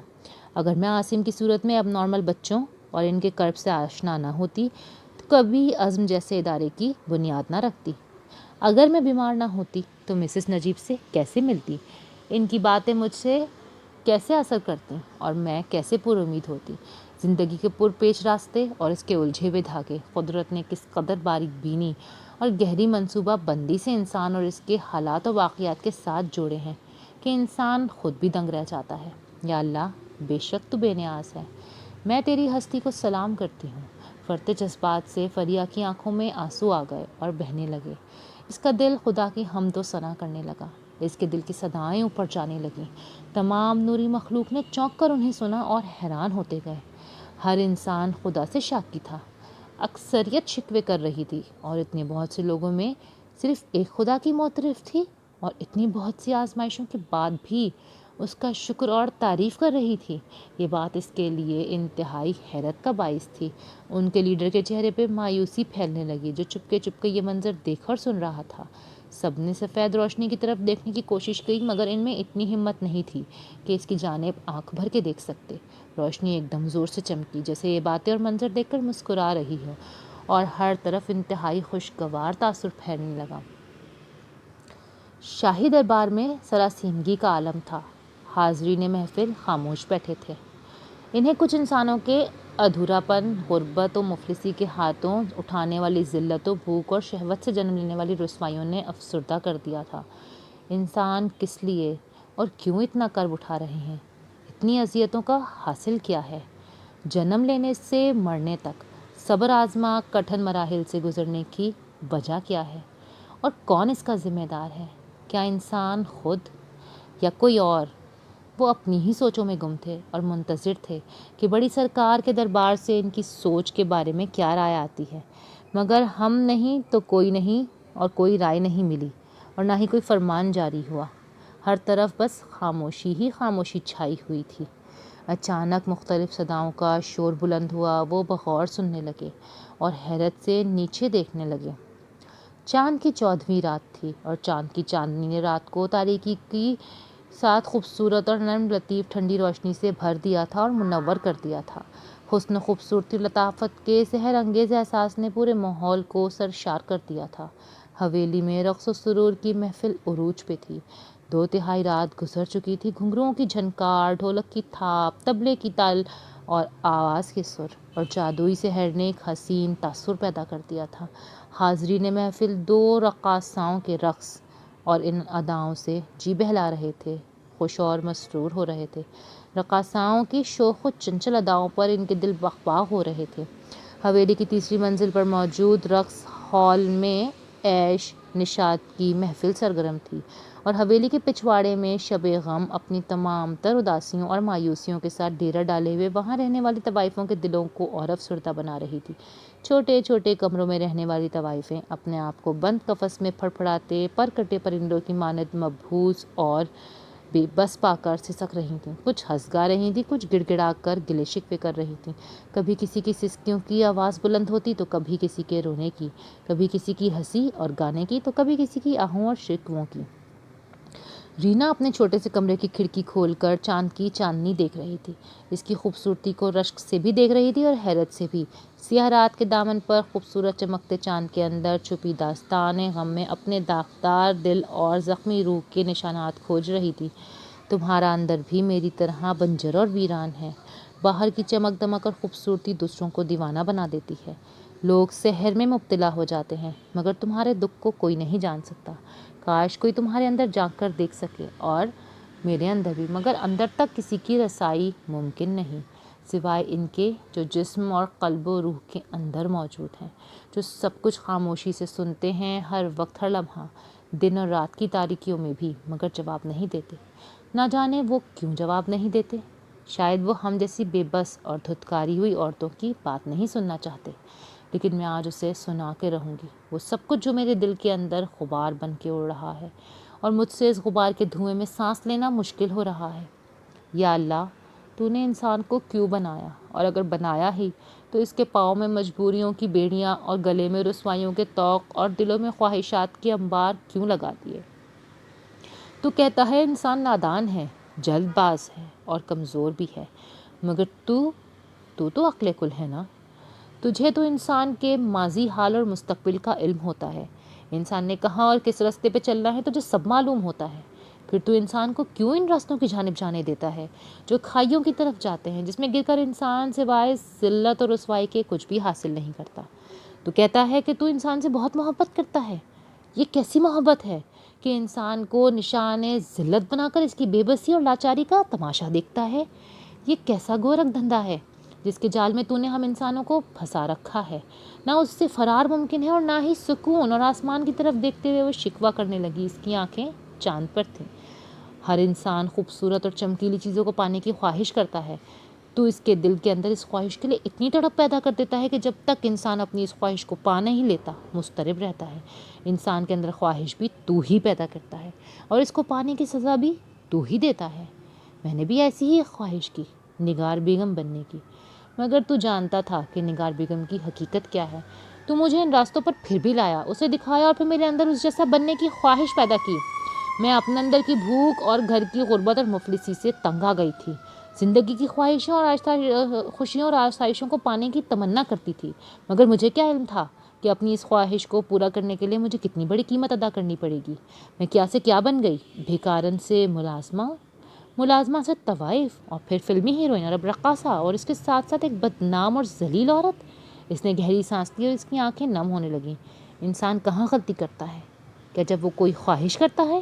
A: اگر میں عاصم کی صورت میں اب نارمل بچوں اور ان کے کرب سے آشنا نہ ہوتی تو کبھی عزم جیسے ادارے کی بنیاد نہ رکھتی۔ اگر میں بیمار نہ ہوتی تو مسز نجیب سے کیسے ملتی، ان کی باتیں مجھ سے کیسے اثر کرتی اور میں کیسے پر امید ہوتی۔ زندگی کے پرپیچ راستے اور اس کے الجھے ہوئے دھاگے قدرت نے کس قدر باریک بینی اور گہری منصوبہ بندی سے انسان اور اس کے حالات و واقعات کے ساتھ جوڑے ہیں کہ انسان خود بھی دنگ رہ جاتا ہے۔ یا اللہ، بے شک تو بے نیاز ہے، میں تیری ہستی کو سلام کرتی ہوں۔ فرتے جذبات سے فریہ کی آنکھوں میں آنسو آ گئے اور بہنے لگے۔ اس کا دل خدا کی حمد و ثنا کرنے لگا۔ اس کے دل کی صدائیں اوپر جانے لگیں۔ تمام نوری مخلوق نے چونک کر انہیں سنا اور حیران ہوتے گئے۔ ہر انسان خدا سے شاکی تھا۔ اکثریت شکوے کر رہی تھی، اور اتنے بہت سے لوگوں میں صرف ایک خدا کی معترف تھی، اور اتنی بہت سی آزمائشوں کے بعد بھی اس کا شکر اور تعریف کر رہی تھی۔ یہ بات اس کے لیے انتہائی حیرت کا باعث تھی۔ ان کے لیڈر کے چہرے پہ مایوسی پھیلنے لگی، جو چپکے چپکے یہ منظر دیکھ اور سن رہا تھا۔ سب نے سفید روشنی کی طرف دیکھنے کی کوشش کی، مگر ان میں اتنی ہمت نہیں تھی کہ اس کی جانب آنکھ بھر کے دیکھ سکتے۔ روشنی ایک دم زور سے چمکی، جیسے یہ باتیں اور منظر دیکھ کر مسکرا رہی ہو، اور ہر طرف انتہائی خوشگوار تاثر پھیلنے لگا۔ شاہی دربار میں سراسیمگی کا عالم تھا۔ حاضرین محفل خاموش بیٹھے تھے۔ انہیں کچھ انسانوں کے ادھورا پن، غربت و مفلسی کے ہاتھوں اٹھانے والی ذلت و بھوک اور شہوت سے جنم لینے والی رسوائیوں نے افسردہ کر دیا تھا۔ انسان کس لیے اور کیوں اتنا کرب اٹھا رہے ہیں؟ اتنی اذیتوں کا حاصل کیا ہے؟ جنم لینے سے مرنے تک صبر آزما کٹھن مراحل سے گزرنے کی وجہ کیا ہے؟ اور کون اس کا ذمہ دار ہے؟ کیا انسان خود یا کوئی اور؟ وہ اپنی ہی سوچوں میں گم تھے اور منتظر تھے کہ بڑی سرکار کے دربار سے ان کی سوچ کے بارے میں کیا رائے آتی ہے، مگر ہم نہیں تو کوئی نہیں، اور کوئی رائے نہیں ملی، اور نہ ہی کوئی فرمان جاری ہوا۔ ہر طرف بس خاموشی ہی خاموشی چھائی ہوئی تھی۔ اچانک مختلف صداؤں کا شور بلند ہوا۔ وہ بغور سننے لگے اور حیرت سے نیچے دیکھنے لگے۔ چاند کی 14ویں رات تھی، اور چاند کی چاندنی نے رات کو تاریکی کی ساتھ خوبصورت اور نرم لطیف ٹھنڈی روشنی سے بھر دیا تھا اور منور کر دیا تھا۔ حسن، خوبصورتی، لطافت کے سحر انگیز احساس نے پورے ماحول کو سرشار کر دیا تھا۔ حویلی میں رقص و سرور کی محفل عروج پہ تھی۔ 2/3 رات گزر چکی تھی۔ گھنگروؤں کی جھنکار، ڈھولک کی تھاپ، طبلے کی تال اور آواز کے سر اور جادوئی سحر نے ایک حسین تاثر پیدا کر دیا تھا۔ حاضرین محفل 2 رقاصاؤں کے رقص اور ان اداؤں سے جی بہلا رہے تھے، خوش اور مسرور ہو رہے تھے۔ رقاصاؤں کی شوخ و چنچل اداؤں پر ان کے دل بغ بغ ہو رہے تھے۔ حویلی کی 3ری منزل پر موجود رقص ہال میں عیش نشاط کی محفل سرگرم تھی، اور حویلی کے پچھواڑے میں شب غم اپنی تمام تر اداسیوں اور مایوسیوں کے ساتھ ڈیرا ڈالے ہوئے وہاں رہنے والی طوائفوں کے دلوں کو اور افسردہ بنا رہی تھی۔ چھوٹے چھوٹے کمروں میں رہنے والی طوائفیں اپنے آپ کو بند قفس میں پھڑپھڑاتے پر کٹے پرندوں کی مانند مبہوت اور بے بس پا کر سسک رہی تھیں۔ کچھ ہنس گا رہی تھیں، کچھ گڑ گڑا کر گلے شکوے کر رہی تھیں۔ کبھی کسی کی سسکیوں کی آواز بلند ہوتی تو کبھی کسی کے رونے کی، کبھی کسی کی ہنسی اور گانے کی تو کبھی کسی کی آہوں اور شکووں کی۔ رینا اپنے چھوٹے سے کمرے کی کھڑکی کھول کر چاند کی چاندنی دیکھ رہی تھی۔ اس کی خوبصورتی کو رشک سے بھی دیکھ رہی تھی اور حیرت سے بھی۔ سیاہ رات کے دامن پر خوبصورت چمکتے چاند کے اندر چھپی داستان غم میں اپنے داغدار دل اور زخمی روح کے نشانات کھوج رہی تھی۔ تمہارا اندر بھی میری طرح بنجر اور ویران ہے۔ باہر کی چمک دمک اور خوبصورتی دوسروں کو دیوانہ بنا دیتی ہے۔ لوگ سحر میں مبتلا ہو جاتے ہیں مگر تمہارے دکھ کو کوئی نہیں جان سکتا۔ کاش کوئی تمہارے اندر جھانک کر دیکھ سکے، اور میرے اندر بھی، مگر اندر تک کسی کی رسائی ممکن نہیں سوائے ان کے جو جسم اور قلب و روح کے اندر موجود ہیں، جو سب کچھ خاموشی سے سنتے ہیں، ہر وقت، ہر لمحہ، دن اور رات کی تاریکیوں میں بھی، مگر جواب نہیں دیتے۔ نہ جانے وہ کیوں جواب نہیں دیتے؟ شاید وہ ہم جیسی بے بس اور دھتکاری ہوئی عورتوں کی بات نہیں سننا چاہتے، لیکن میں آج اسے سنا کے رہوں گی، وہ سب کچھ جو میرے دل کے اندر غبار بن کے اڑ رہا ہے اور مجھ سے اس غبار کے دھوئیں میں سانس لینا مشکل ہو رہا ہے۔ یا اللہ، تو نے انسان کو کیوں بنایا، اور اگر بنایا ہی تو اس کے پاؤں میں مجبوریوں کی بیڑیاں اور گلے میں رسوائیوں کے طوق اور دلوں میں خواہشات کے انبار کیوں لگا دیے؟ تو کہتا ہے انسان نادان ہے، جلد باز ہے اور کمزور بھی ہے، مگر تو عقل کل ہے نا؟ تجھے تو انسان کے ماضی، حال اور مستقبل کا علم ہوتا ہے۔ انسان نے کہاں اور کس راستے پہ چلنا ہے تجھے سب معلوم ہوتا ہے۔ پھر تو انسان کو کیوں ان راستوں کی جانب جانے دیتا ہے جو کھائیوں کی طرف جاتے ہیں، جس میں گر کر انسان سوائے ذلت اور رسوائی کے کچھ بھی حاصل نہیں کرتا؟ تو کہتا ہے کہ تو انسان سے بہت محبت کرتا ہے۔ یہ کیسی محبت ہے کہ انسان کو نشان ذلت بنا کر اس کی بے بسی اور لاچاری کا تماشا دیکھتا ہے؟ یہ کیسا گورکھ دھندا ہے جس کے جال میں تو نے ہم انسانوں کو پھنسا رکھا ہے؟ نہ اس سے فرار ممکن ہے اور نہ ہی سکون، اور آسمان کی طرف دیکھتے ہوئے وہ شکوہ کرنے لگی۔ اس کی آنکھیں چاند پر تھیں۔ ہر انسان خوبصورت اور چمکیلی چیزوں کو پانے کی خواہش کرتا ہے۔ تو اس کے دل کے اندر اس خواہش کے لیے اتنی تڑپ پیدا کر دیتا ہے کہ جب تک انسان اپنی اس خواہش کو پا نہیں لیتا مضطرب رہتا ہے۔ انسان کے اندر خواہش بھی تو ہی پیدا کرتا ہے اور اس کو پانے کی سزا بھی تو ہی دیتا ہے۔ میں نے بھی ایسی ہی ایک خواہش کی، نگار بیگم بننے کی، مگر تو جانتا تھا کہ نگار بیگم کی حقیقت کیا ہے۔ تو مجھے ان راستوں پر پھر بھی لایا، اسے دکھایا اور پھر میرے اندر اس جیسا بننے کی خواہش پیدا کی۔ میں اپنے اندر کی بھوک اور گھر کی غربت اور مفلسی سے تنگ آ گئی تھی۔ زندگی کی خواہشیں اور خوشیوں اور آسائشوں کو پانے کی تمنا کرتی تھی، مگر مجھے کیا علم تھا کہ اپنی اس خواہش کو پورا کرنے کے لیے مجھے کتنی بڑی قیمت ادا کرنی پڑے گی۔ میں کیا سے کیا بن گئی، بھیکارن سے ملازمہ سے طوائف، اور پھر فلمی ہیروئن اور اب رقاصہ، اور اس کے ساتھ ساتھ ایک بدنام اور ذلیل عورت۔ اس نے گہری سانس لی اور اس کی آنکھیں نم ہونے لگیں۔ انسان کہاں غلطی کرتا ہے؟ کیا جب وہ کوئی خواہش کرتا ہے،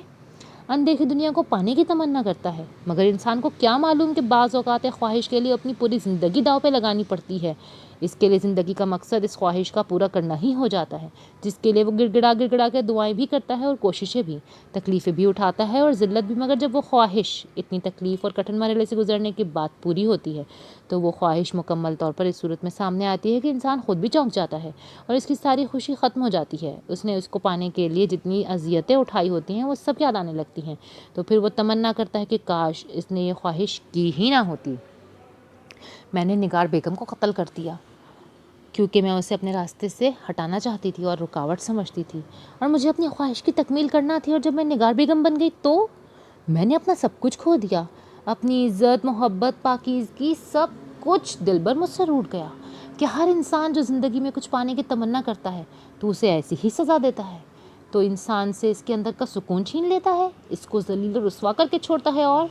A: اندیکھی دنیا کو پانے کی تمنا کرتا ہے؟ مگر انسان کو کیا معلوم کہ بعض اوقات خواہش کے لیے اپنی پوری زندگی داؤ پہ لگانی پڑتی ہے۔ اس کے لیے زندگی کا مقصد اس خواہش کا پورا کرنا ہی ہو جاتا ہے، جس کے لیے وہ گڑ گڑا کے دعائیں بھی کرتا ہے اور کوششیں بھی، تکلیفیں بھی اٹھاتا ہے اور ذلت بھی۔ مگر جب وہ خواہش اتنی تکلیف اور کٹھن مرحلے سے گزرنے کے بعد پوری ہوتی ہے تو وہ خواہش مکمل طور پر اس صورت میں سامنے آتی ہے کہ انسان خود بھی چونک جاتا ہے اور اس کی ساری خوشی ختم ہو جاتی ہے۔ اس نے اس کو پانے کے لیے جتنی اذیتیں اٹھائی ہوتی ہیں وہ سب یاد آنے لگتی ہیں، تو پھر وہ تمنا کرتا ہے کہ کاش اس نے یہ خواہش کی ہی نہ ہوتی۔ میں نے نگار بیگم کو قتل کر دیا کیونکہ میں اسے اپنے راستے سے ہٹانا چاہتی تھی اور رکاوٹ سمجھتی تھی، اور مجھے اپنی خواہش کی تکمیل کرنا تھی۔ اور جب میں نگار بیگم بن گئی تو میں نے اپنا سب کچھ کھو دیا، اپنی عزت، محبت، پاکیزگی، سب کچھ۔ دل بھر مجھ سے روٹھ گیا کہ ہر انسان جو زندگی میں کچھ پانے کی تمنا کرتا ہے تو اسے ایسی ہی سزا دیتا ہے، تو انسان سے اس کے اندر کا سکون چھین لیتا ہے، اس کو ذلیل و رسوا کر کے چھوڑتا ہے، اور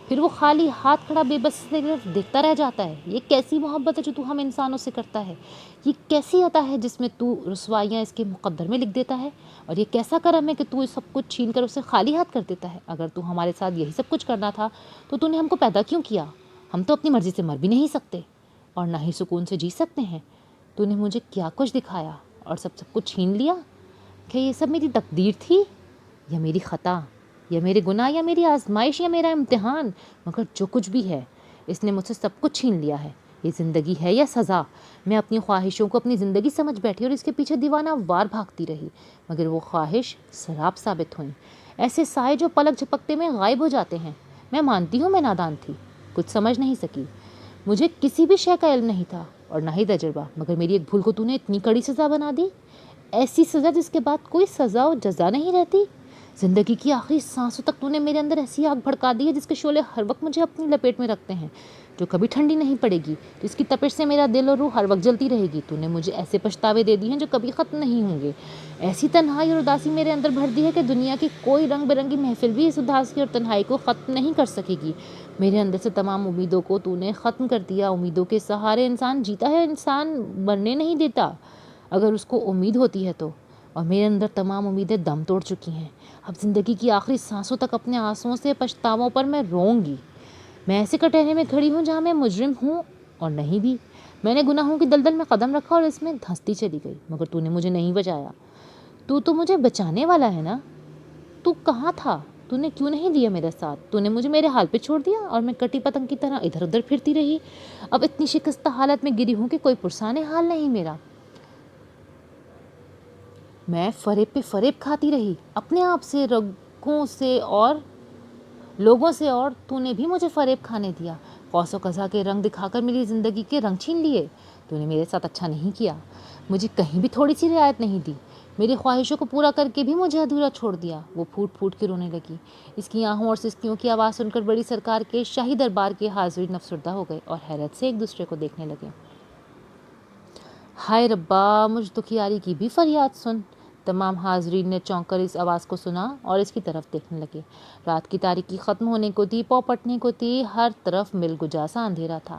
A: پھر وہ خالی ہاتھ کھڑا بے بس سے دیکھتا رہ جاتا ہے۔ یہ کیسی محبت ہے جو تو ہم انسانوں سے کرتا ہے؟ یہ کیسی عطا ہے جس میں تو رسوائیاں اس کے مقدر میں لکھ دیتا ہے؟ اور یہ کیسا کرم ہے کہ تو سب کچھ چھین کر اسے خالی ہاتھ کر دیتا ہے؟ اگر تو ہمارے ساتھ یہی سب کچھ کرنا تھا تو نے ہم کو پیدا کیوں کیا؟ ہم تو اپنی مرضی سے مر بھی نہیں سکتے اور نہ ہی سکون سے جی سکتے ہیں۔ تو نے مجھے کیا کچھ دکھایا اور سب کچھ چھین لیا؟ کہ یہ سب میری تقدیر تھی یا میری خطا یا میرے گناہ یا میری آزمائش یا میرا امتحان؟ مگر جو کچھ بھی ہے اس نے مجھ سے سب کچھ چھین لیا ہے۔ یہ زندگی ہے یا سزا؟ میں اپنی خواہشوں کو اپنی زندگی سمجھ بیٹھی اور اس کے پیچھے دیوانہ وار بھاگتی رہی، مگر وہ خواہش سراب ثابت ہوئیں، ایسے سائے جو پلک جھپکتے میں غائب ہو جاتے ہیں۔ میں مانتی ہوں میں نادان تھی، کچھ سمجھ نہیں سکی، مجھے کسی بھی شے کا علم نہیں تھا اور نہ ہی تجربہ، مگر میری ایک بھول کو نے اتنی کڑی سزا بنا دی، ایسی سزا جس کے بعد کوئی سزا و جزا نہیں رہتی۔ زندگی کی آخری سانسوں تک تو نے میرے اندر ایسی آگ بھڑکا دی ہے جس کے شعلے ہر وقت مجھے اپنی لپیٹ میں رکھتے ہیں، جو کبھی ٹھنڈی نہیں پڑے گی، جس کی تپش سے میرا دل اور روح ہر وقت جلتی رہے گی۔ تو نے مجھے ایسے پچھتاوے دے دی ہیں جو کبھی ختم نہیں ہوں گے، ایسی تنہائی اور اداسی میرے اندر بھر دی ہے کہ دنیا کی کوئی رنگ برنگی محفل بھی اس اداسی اور تنہائی کو ختم نہیں کر سکے گی۔ میرے اندر سے تمام امیدوں کو تو نے ختم کر دیا۔ امیدوں کے سہارے انسان جیتا ہے، انسان مرنے نہیں دیتا اگر اس کو امید ہوتی ہے تو، اور میرے اندر تمام امیدیں دم توڑ چکی ہیں۔ اب زندگی کی آخری سانسوں تک اپنے آنسوؤں سے پچھتاووں پر میں روں گی۔ میں ایسے کٹہرے میں کھڑی ہوں جہاں میں مجرم ہوں اور نہیں بھی، میں نے گناہوں کی دلدل میں قدم رکھا اور اس میں دھنستی چلی گئی، مگر تو نے مجھے نہیں بچایا۔ تو مجھے بچانے والا ہے نا؟ تو کہاں تھا؟ تو نے کیوں نہیں دیا میرا ساتھ؟ تو نے مجھے میرے حال پہ چھوڑ دیا اور میں کٹی پتنگ کی طرح ادھر ادھر پھرتی رہی۔ اب اتنی شکستہ حالت میں گری ہوں کہ کوئی پرسان حال نہیں میرا۔ میں فریب پہ فریب کھاتی رہی، اپنے آپ سے، رگوں سے اور لوگوں سے، اور تو نے بھی مجھے فریب کھانے دیا۔ قوس و قزح کے رنگ دکھا کر میری زندگی کے رنگ چھین لیے۔ تو نے میرے ساتھ اچھا نہیں کیا، مجھے کہیں بھی تھوڑی سی رعایت نہیں دی، میری خواہشوں کو پورا کر کے بھی مجھے ادھورا چھوڑ دیا۔ وہ پھوٹ پھوٹ کے رونے لگی۔ اس کی آہوں اور سسکیوں کی آواز سن کر بڑی سرکار کے شاہی دربار کے حاضرین افسردہ ہو گئے اور حیرت سے ایک دوسرے کو دیکھنے لگے۔ ہائے ربا، مجھ دکھیاری کی بھی فریاد سن۔ تمام حاضرین نے چونک کر اس آواز کو سنا اور اس کی طرف دیکھنے لگے۔ رات کی تاریکی ختم ہونے کو تھی، پو پٹنے کو تھی، ہر طرف مل گجا سا اندھیرا تھا۔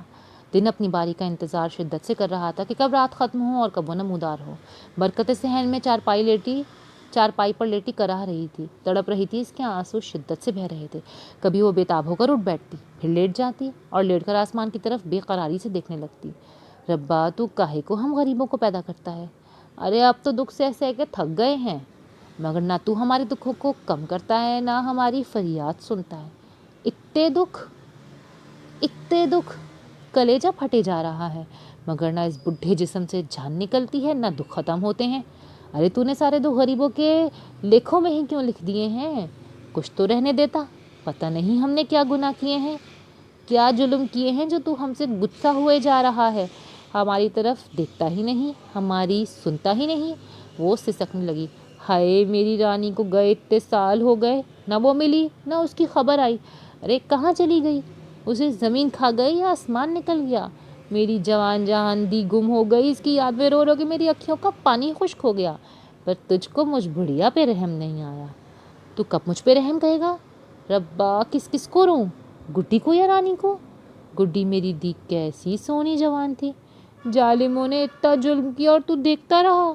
A: دن اپنی باری کا انتظار شدت سے کر رہا تھا کہ کب رات ختم ہو اور کب وہ نمودار ہو۔ برکت صحن میں چارپائی پر لیٹی کراہ رہی تھی، تڑپ رہی تھی، اس کے آنسو شدت سے بہہ رہے تھے۔ کبھی وہ بےتاب ہو کر اٹھ بیٹھتی، پھر لیٹ جاتی اور لیٹ کر آسمان کی طرف بے قراری سے دیکھنے لگتی۔ ربا، تو کاہے کو ہم غریبوں کو پیدا کرتا ہے؟ ارے اب تو دکھ سہ سہ کے تھک گئے ہیں، مگر نہ تو ہمارے دکھوں کو کم کرتا ہے، نہ ہماری فریاد سنتا ہے۔ اتنے دکھ، کلیجہ پھٹے جا رہا ہے، مگر نہ اس بڈھے جسم سے جان نکلتی ہے، نہ دکھ ختم ہوتے ہیں۔ ارے تو نے سارے دکھ غریبوں کے لیکھوں میں ہی کیوں لکھ دیے ہیں؟ کچھ تو رہنے دیتا۔ پتہ نہیں ہم نے کیا گناہ کیے ہیں، کیا ظلم کیے ہیں جو تو ہم سے غصہ ہوئے جا رہا ہے، ہماری طرف دیکھتا ہی نہیں، ہماری سنتا ہی نہیں۔ وہ سسکنے لگی۔ ہائے، میری رانی کو گئے اتنے سال ہو گئے، نہ وہ ملی نہ اس کی خبر آئی۔ ارے کہاں چلی گئی؟ اسے زمین کھا گئی یا آسمان نکل گیا؟ میری جوان جہان دی گم ہو گئی، اس کی یاد میں رو رو کے میری اکھیوں کا پانی خشک ہو گیا۔ پر تجھ کو مجھ بڑھیا پہ رحم نہیں آیا۔ تو کب مجھ پہ رحم کہے گا؟ ربا، کس کو روں، گڈی کو یا رانی کو؟ گڈی میری دی کیسی سونی جوان تھی، ظالموں نے اتنا ظلم کیا اور تو دیکھتا رہا۔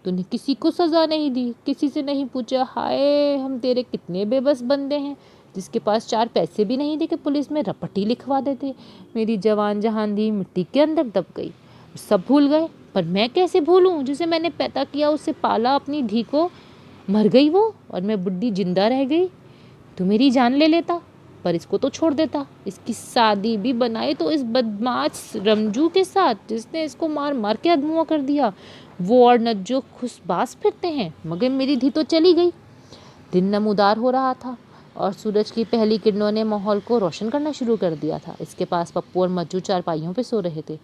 A: تو نے کسی کو سزا نہیں دی، کسی سے نہیں پوچھا۔ ہائے، ہم تیرے کتنے بے بس بندے ہیں، جس کے پاس 4 پیسے بھی نہیں تھے کہ پولیس میں رپٹی لکھوا دیتے۔ میری جوان جہان دی مٹی کے اندر دب گئی، سب بھول گئے۔ پر میں کیسے بھولوں جسے میں نے پیدا کیا، اسے پالا، اپنی دھی کو؟ مر گئی وہ اور میں بڈھی زندہ رہ گئی۔ تو میری جان لے لیتا، پر اس کو تو چھوڑ دیتا۔ اس کی شادی بھی بنائی تو اس بدمعاش رمجو کے ساتھ، جس نے اس کو مار مار کے ادموا کر دیا۔ وہ اور نجو خوش باز پھرتے ہیں، مگر میری دھی تو چلی گئی۔ دن نمودار ہو رہا تھا اور سورج کی پہلی کرنوں نے ماحول کو روشن کرنا شروع کر دیا تھا۔ اس کے پاس پپو اور مجو چارپائیوں پہ سو رہے تھے۔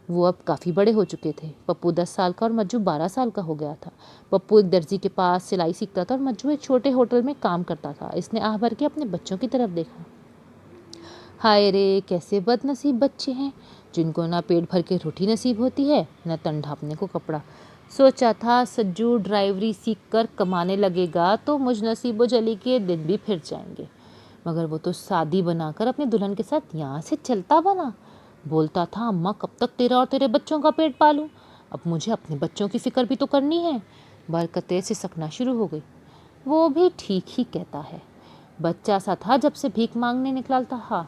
A: وہ اب کافی بڑے ہو چکے تھے۔ پپو 10 سال کا اور مجو 12 سال کا ہو گیا تھا۔ پپو ایک درزی کے پاس سلائی سیکھتا تھا اور مجو ایک چھوٹے ہوٹل میں کام کرتا تھا۔ اس نے آہ بھر کے اپنے بچوں کی طرف دیکھا۔ ہائے رے، کیسے بد نصیب بچے ہیں، جن کو نہ پیٹ بھر کے روٹی نصیب ہوتی ہے، نہ تن ڈھانپنے کو کپڑا۔ سوچا تھا سجو ڈرائیوری سیکھ کر کمانے لگے گا تو مجھ نصیب و جلی کے دن بھی پھر جائیں گے، مگر وہ تو شادی بنا کر اپنی دلہن کے ساتھ یہاں سے چلتا بنا۔ بولتا تھا اماں کب تک تیرا اور تیرے بچوں کا پیٹ پالوں، اب مجھے اپنے بچوں کی فکر بھی تو کرنی ہے۔ برکتیں سسکنا شروع ہو گئی۔ وہ بھی ٹھیک ہی کہتا ہے، بچہ سا تھا جب سے بھیک مانگنے نکلتا تھا،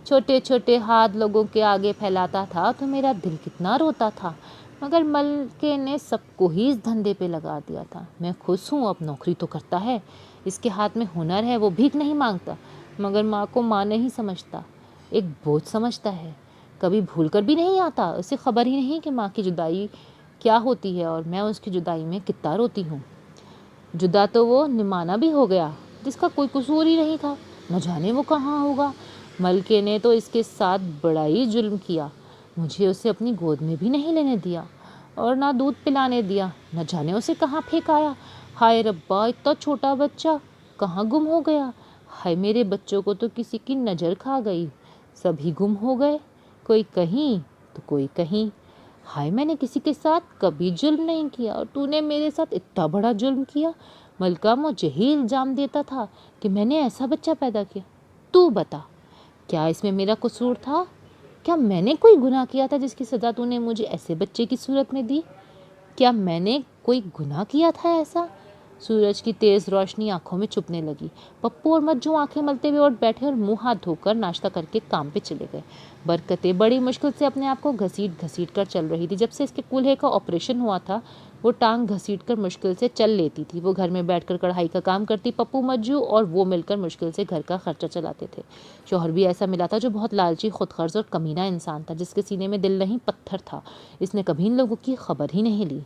A: چھوٹے چھوٹے ہاتھ لوگوں کے آگے پھیلاتا تھا تو میرا دل کتنا روتا تھا، مگر ملکے نے سب کو ہی اس دھندے پہ لگا دیا تھا۔ میں خوش ہوں، اب نوکری تو کرتا ہے، اس کے ہاتھ میں ہنر ہے، وہ بھیک نہیں مانگتا، مگر ماں کو ماں نہیں سمجھتا، ایک بوجھ سمجھتا ہے، کبھی بھول کر بھی نہیں آتا۔ اسے خبر ہی نہیں کہ ماں کی جدائی کیا ہوتی ہے اور میں اس کی جدائی میں کتنا روتی ہوں۔ جدا تو وہ نمانا بھی ہو گیا جس کا کوئی قصور ہی نہیں تھا، نہ جانے وہ کہاں ہوگا۔ ملکے نے تو اس کے ساتھ بڑا ہی ظلم کیا، مجھے اسے اپنی گود میں بھی نہیں لینے دیا اور نہ دودھ پلانے دیا، نہ جانے اسے کہاں پھینکایا۔ ہائے ربا، اتنا چھوٹا بچہ کہاں گم ہو گیا؟ ہائے میرے بچوں کو تو کسی کی نظر کھا گئی، سبھی گم ہو گئے، کوئی کہیں تو کوئی کہیں۔ ہائے میں نے کسی کے ساتھ کبھی جرم نہیں کیا اور تو نے میرے ساتھ اتنا بڑا جرم کیا۔ ملکہ مجھے ہی الزام دیتا تھا کہ میں نے ایسا بچہ پیدا کیا۔ تو بتا، کیا اس میں میرا قصور تھا؟ کیا میں نے کوئی گناہ کیا تھا جس کی سزا تو نے مجھے ایسے بچے کی صورت میں دی؟ کیا میں نے کوئی گناہ کیا تھا ایسا؟ سورج کی تیز روشنی آنکھوں میں چبھنے لگی۔ پپو اور مجو آنکھیں ملتے ہوئے اٹھ بیٹھے اور منہ ہاتھ دھو کر ناشتہ کر کے کام پہ چلے گئے۔ برکتیں بڑی مشکل سے اپنے آپ کو گھسیٹ گھسیٹ کر چل رہی تھی۔ جب سے اس کے کولہے کا آپریشن ہوا تھا وہ ٹانگ گھسیٹ کر مشکل سے چل لیتی تھی۔ وہ گھر میں بیٹھ کر کڑھائی کا کام کرتی، پپو مجو اور وہ مل کر مشکل سے گھر کا خرچہ چلاتے تھے۔ شوہر بھی ایسا ملا تھا جو بہت لالچی، خود غرض اور کمینہ انسان تھا، جس کے سینے میں دل نہیں پتھر تھا۔ اس نے کبھی ان لوگوں کی خبر ہی نہیں لی۔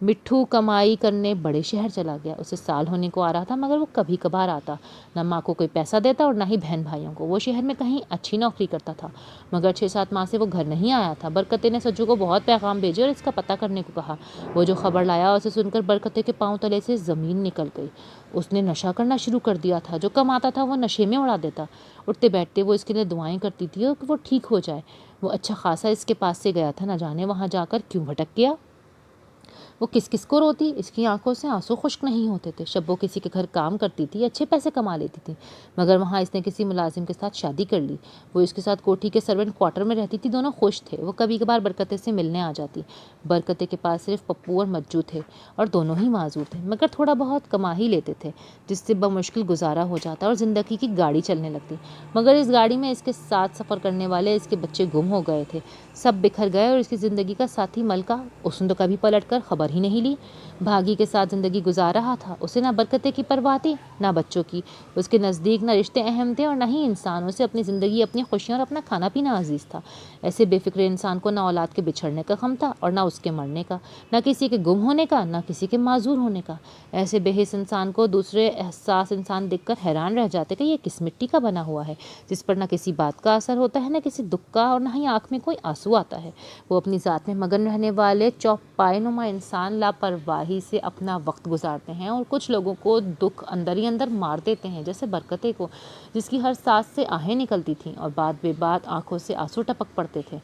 A: مٹھو کمائی کرنے بڑے شہر چلا گیا۔ اسے سال ہونے کو آ رہا تھا مگر وہ کبھی کبھار آتا، نہ ماں کو کوئی پیسہ دیتا اور نہ ہی بہن بھائیوں کو۔ وہ شہر میں کہیں اچھی نوکری کرتا تھا مگر 6-7 ماہ سے وہ گھر نہیں آیا تھا۔ برکتے نے سجو کو بہت پیغام بھیجے اور اس کا پتہ کرنے کو کہا۔ وہ جو خبر لایا اسے سن کر برکتے کے پاؤں تلے سے زمین نکل گئی۔ اس نے نشہ کرنا شروع کر دیا تھا، جو کماتا تھا وہ نشے میں اڑا دیتا۔ اٹھتے بیٹھتے وہ اس کے لیے دعائیں کرتی تھی کہ وہ ٹھیک ہو جائے۔ وہ اچھا خاصا اس کے پاس سے گیا تھا، نہ جانے وہاں جا کر کیوں بھٹک گیا۔ وہ کس کس کو روتی، اس کی آنکھوں سے آنسو خشک نہیں ہوتے تھے۔ شب وہ کسی کے گھر کام کرتی تھی، اچھے پیسے کما لیتی تھی مگر وہاں اس نے کسی ملازم کے ساتھ شادی کر لی۔ وہ اس کے ساتھ کوٹھی کے سرونٹ کوارٹر میں رہتی تھی، دونوں خوش تھے۔ وہ کبھی کبھار برکتے سے ملنے آ جاتی۔ برکتے کے پاس صرف پپو اور مجو تھے اور دونوں ہی معذور تھے مگر تھوڑا بہت کما ہی لیتے تھے، جس سے بمشکل گزارا ہو جاتا اور زندگی کی گاڑی چلنے لگتی۔ مگر اس گاڑی میں اس کے ساتھ سفر کرنے والے اس کے بچے گم ہو گئے تھے، سب بکھر گئے اور اس کی زندگی کا ساتھی ملکہ، اس نے تو کبھی پلٹ کر خبر ہی نہیں لی۔ بھاگی کے ساتھ زندگی گزار رہا تھا، اسے نہ برکتے کی پرواہ تھی نہ بچوں کی۔ اس کے نزدیک نہ رشتے اہم تھے اور نہ ہی انسانوں سے اپنی زندگی، اپنی خوشیاں اور اپنا کھانا پینا عزیز تھا۔ ایسے بے فکر انسان کو نہ اولاد کے بچھڑنے کا غم تھا اور نہ اس کے مرنے کا، نہ کسی کے گم ہونے کا، نہ کسی کے معذور ہونے کا۔ ایسے بے حس انسان کو دوسرے احساس انسان دیکھ کر حیران رہ جاتے کہ یہ کس مٹی کا بنا ہوا ہے، جس پر نہ کسی بات کا اثر ہوتا ہے، نہ کسی دکھ کا، اور نہ ہی آنکھ میں کوئی آنسو آتا ہے۔ وہ اپنی ذات میں مگن رہنے والے چوپائے نما انسان لاپرواہی سے اپنا وقت گزارتے ہیں اور کچھ لوگوں کو دکھ اندر ہی اندر مار دیتے ہیں، جیسے برکتے کو، جس کی ہر سانس سے آہیں نکلتی تھیں اور بات بے بات آنکھوں سے آنسو ٹپک پڑتے تھے۔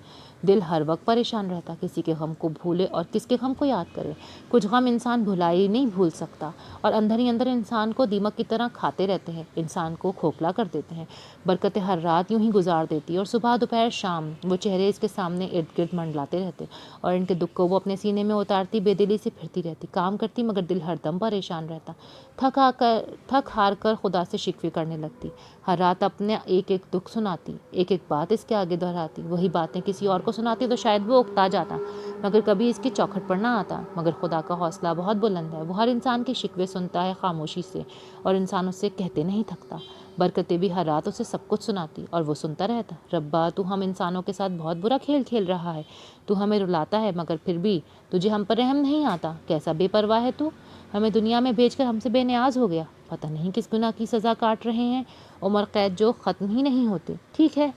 A: دل ہر وقت پریشان رہتا، کسی کے غم کو بھولے اور کس کے غم کو یاد کرے۔ کچھ غم انسان بھلائی نہیں بھول سکتا اور اندر ہی اندر انسان کو دیمک کی طرح کھاتے رہتے ہیں، انسان کو کھوکھلا کر دیتے ہیں۔ برکتیں ہر رات یوں ہی گزار دیتی اور صبح دوپہر شام وہ چہرے اس کے سامنے ارد گرد منڈلاتے رہتے اور ان کے دکھ کو وہ اپنے سینے میں اتارتی بے دلی سے پھرتی رہتی، کام کرتی مگر دل ہر دم پریشان رہتا۔ تھک ہار کر خدا سے شکوے کرنے لگتی، ہر رات اپنے ایک ایک دکھ سناتی، ایک ایک بات اس کے آگے دہراتی۔ وہی باتیں کسی اور کو سناتی تو شاید وہ اکتا جاتا مگر کبھی اس کی چوکھٹ پر نہ آتا۔ مگر خدا کا حوصلہ بہت بلند ہے، وہ ہر انسان کے شکوے سنتا ہے خاموشی سے اور انسان اس سے کہتے نہیں تھکتا۔ برکتیں بھی ہر رات اسے سب کچھ سناتی اور وہ سنتا رہتا۔ ربا تو ہم انسانوں کے ساتھ بہت برا کھیل کھیل رہا ہے، تو ہمیں رلاتا ہے مگر پھر بھی تجھے ہم پر رحم نہیں آتا۔ کیسا بے پرواہ ہے تو، ہمیں دنیا میں بھیج کر ہم سے بے نیاز ہو گیا۔ پتہ نہیں کس گناہ کی سزا کاٹ رہے ہیں، عمر قید جو ختم ہی نہیں ہوتے۔ ٹھیک ہے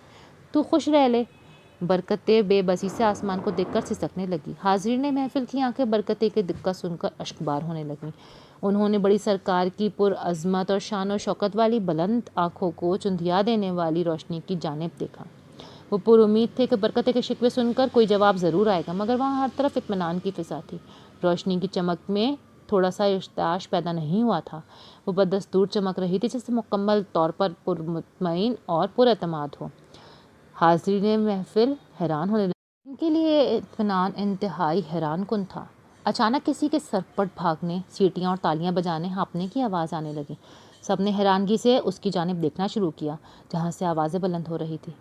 A: تو خوش رہ لے۔ برکتیں بے بسی سے آسمان کو دیکھ کر سسکنے لگی۔ حاضرین محفل کی آنکھیں برکتے کے دکھ کا سن کر اشکبار ہونے لگیں۔ انہوں نے بڑی سرکار کی پر عظمت اور شان و شوکت والی بلند آنکھوں کو چندھیا دینے والی روشنی کی جانب دیکھا۔ وہ پر امید تھے کہ برکتے کے شکوے سن کر کوئی جواب ضرور آئے گا مگر وہاں ہر طرف اطمینان کی فضا تھی۔ روشنی کی چمک میں تھوڑا سا ارتعاش پیدا نہیں ہوا تھا، وہ بدستور چمک رہی تھی جیسے مکمل طور پر پرمطمئن اور پر اعتماد ہو۔ حاضرین محفل حیران ہونے لگے، ان کے لیے اطمینان انتہائی حیران کن تھا۔ اچانک کسی کے سرپٹ بھاگنے، سیٹیاں اور تالیاں بجانے، ہانپنے کی آواز آنے لگی۔ سب نے حیرانگی سے اس کی جانب دیکھنا شروع کیا جہاں سے آوازیں بلند ہو رہی تھی۔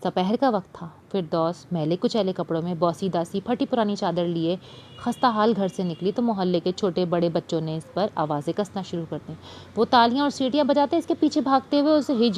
A: دوپہر کا وقت تھا۔ فردوس میلے کچیلے کپڑوں میں، بوسی داسی پھٹی پرانی چادر لیے خستہ حال گھر سے نکلی تو محلے کے چھوٹے بڑے بچوں نے اس پر آوازیں کسنا شروع کر دیں۔ وہ تالیاں اور سیٹیاں بجاتے اس کے پیچھے بھاگتے ہوئے اسے ہی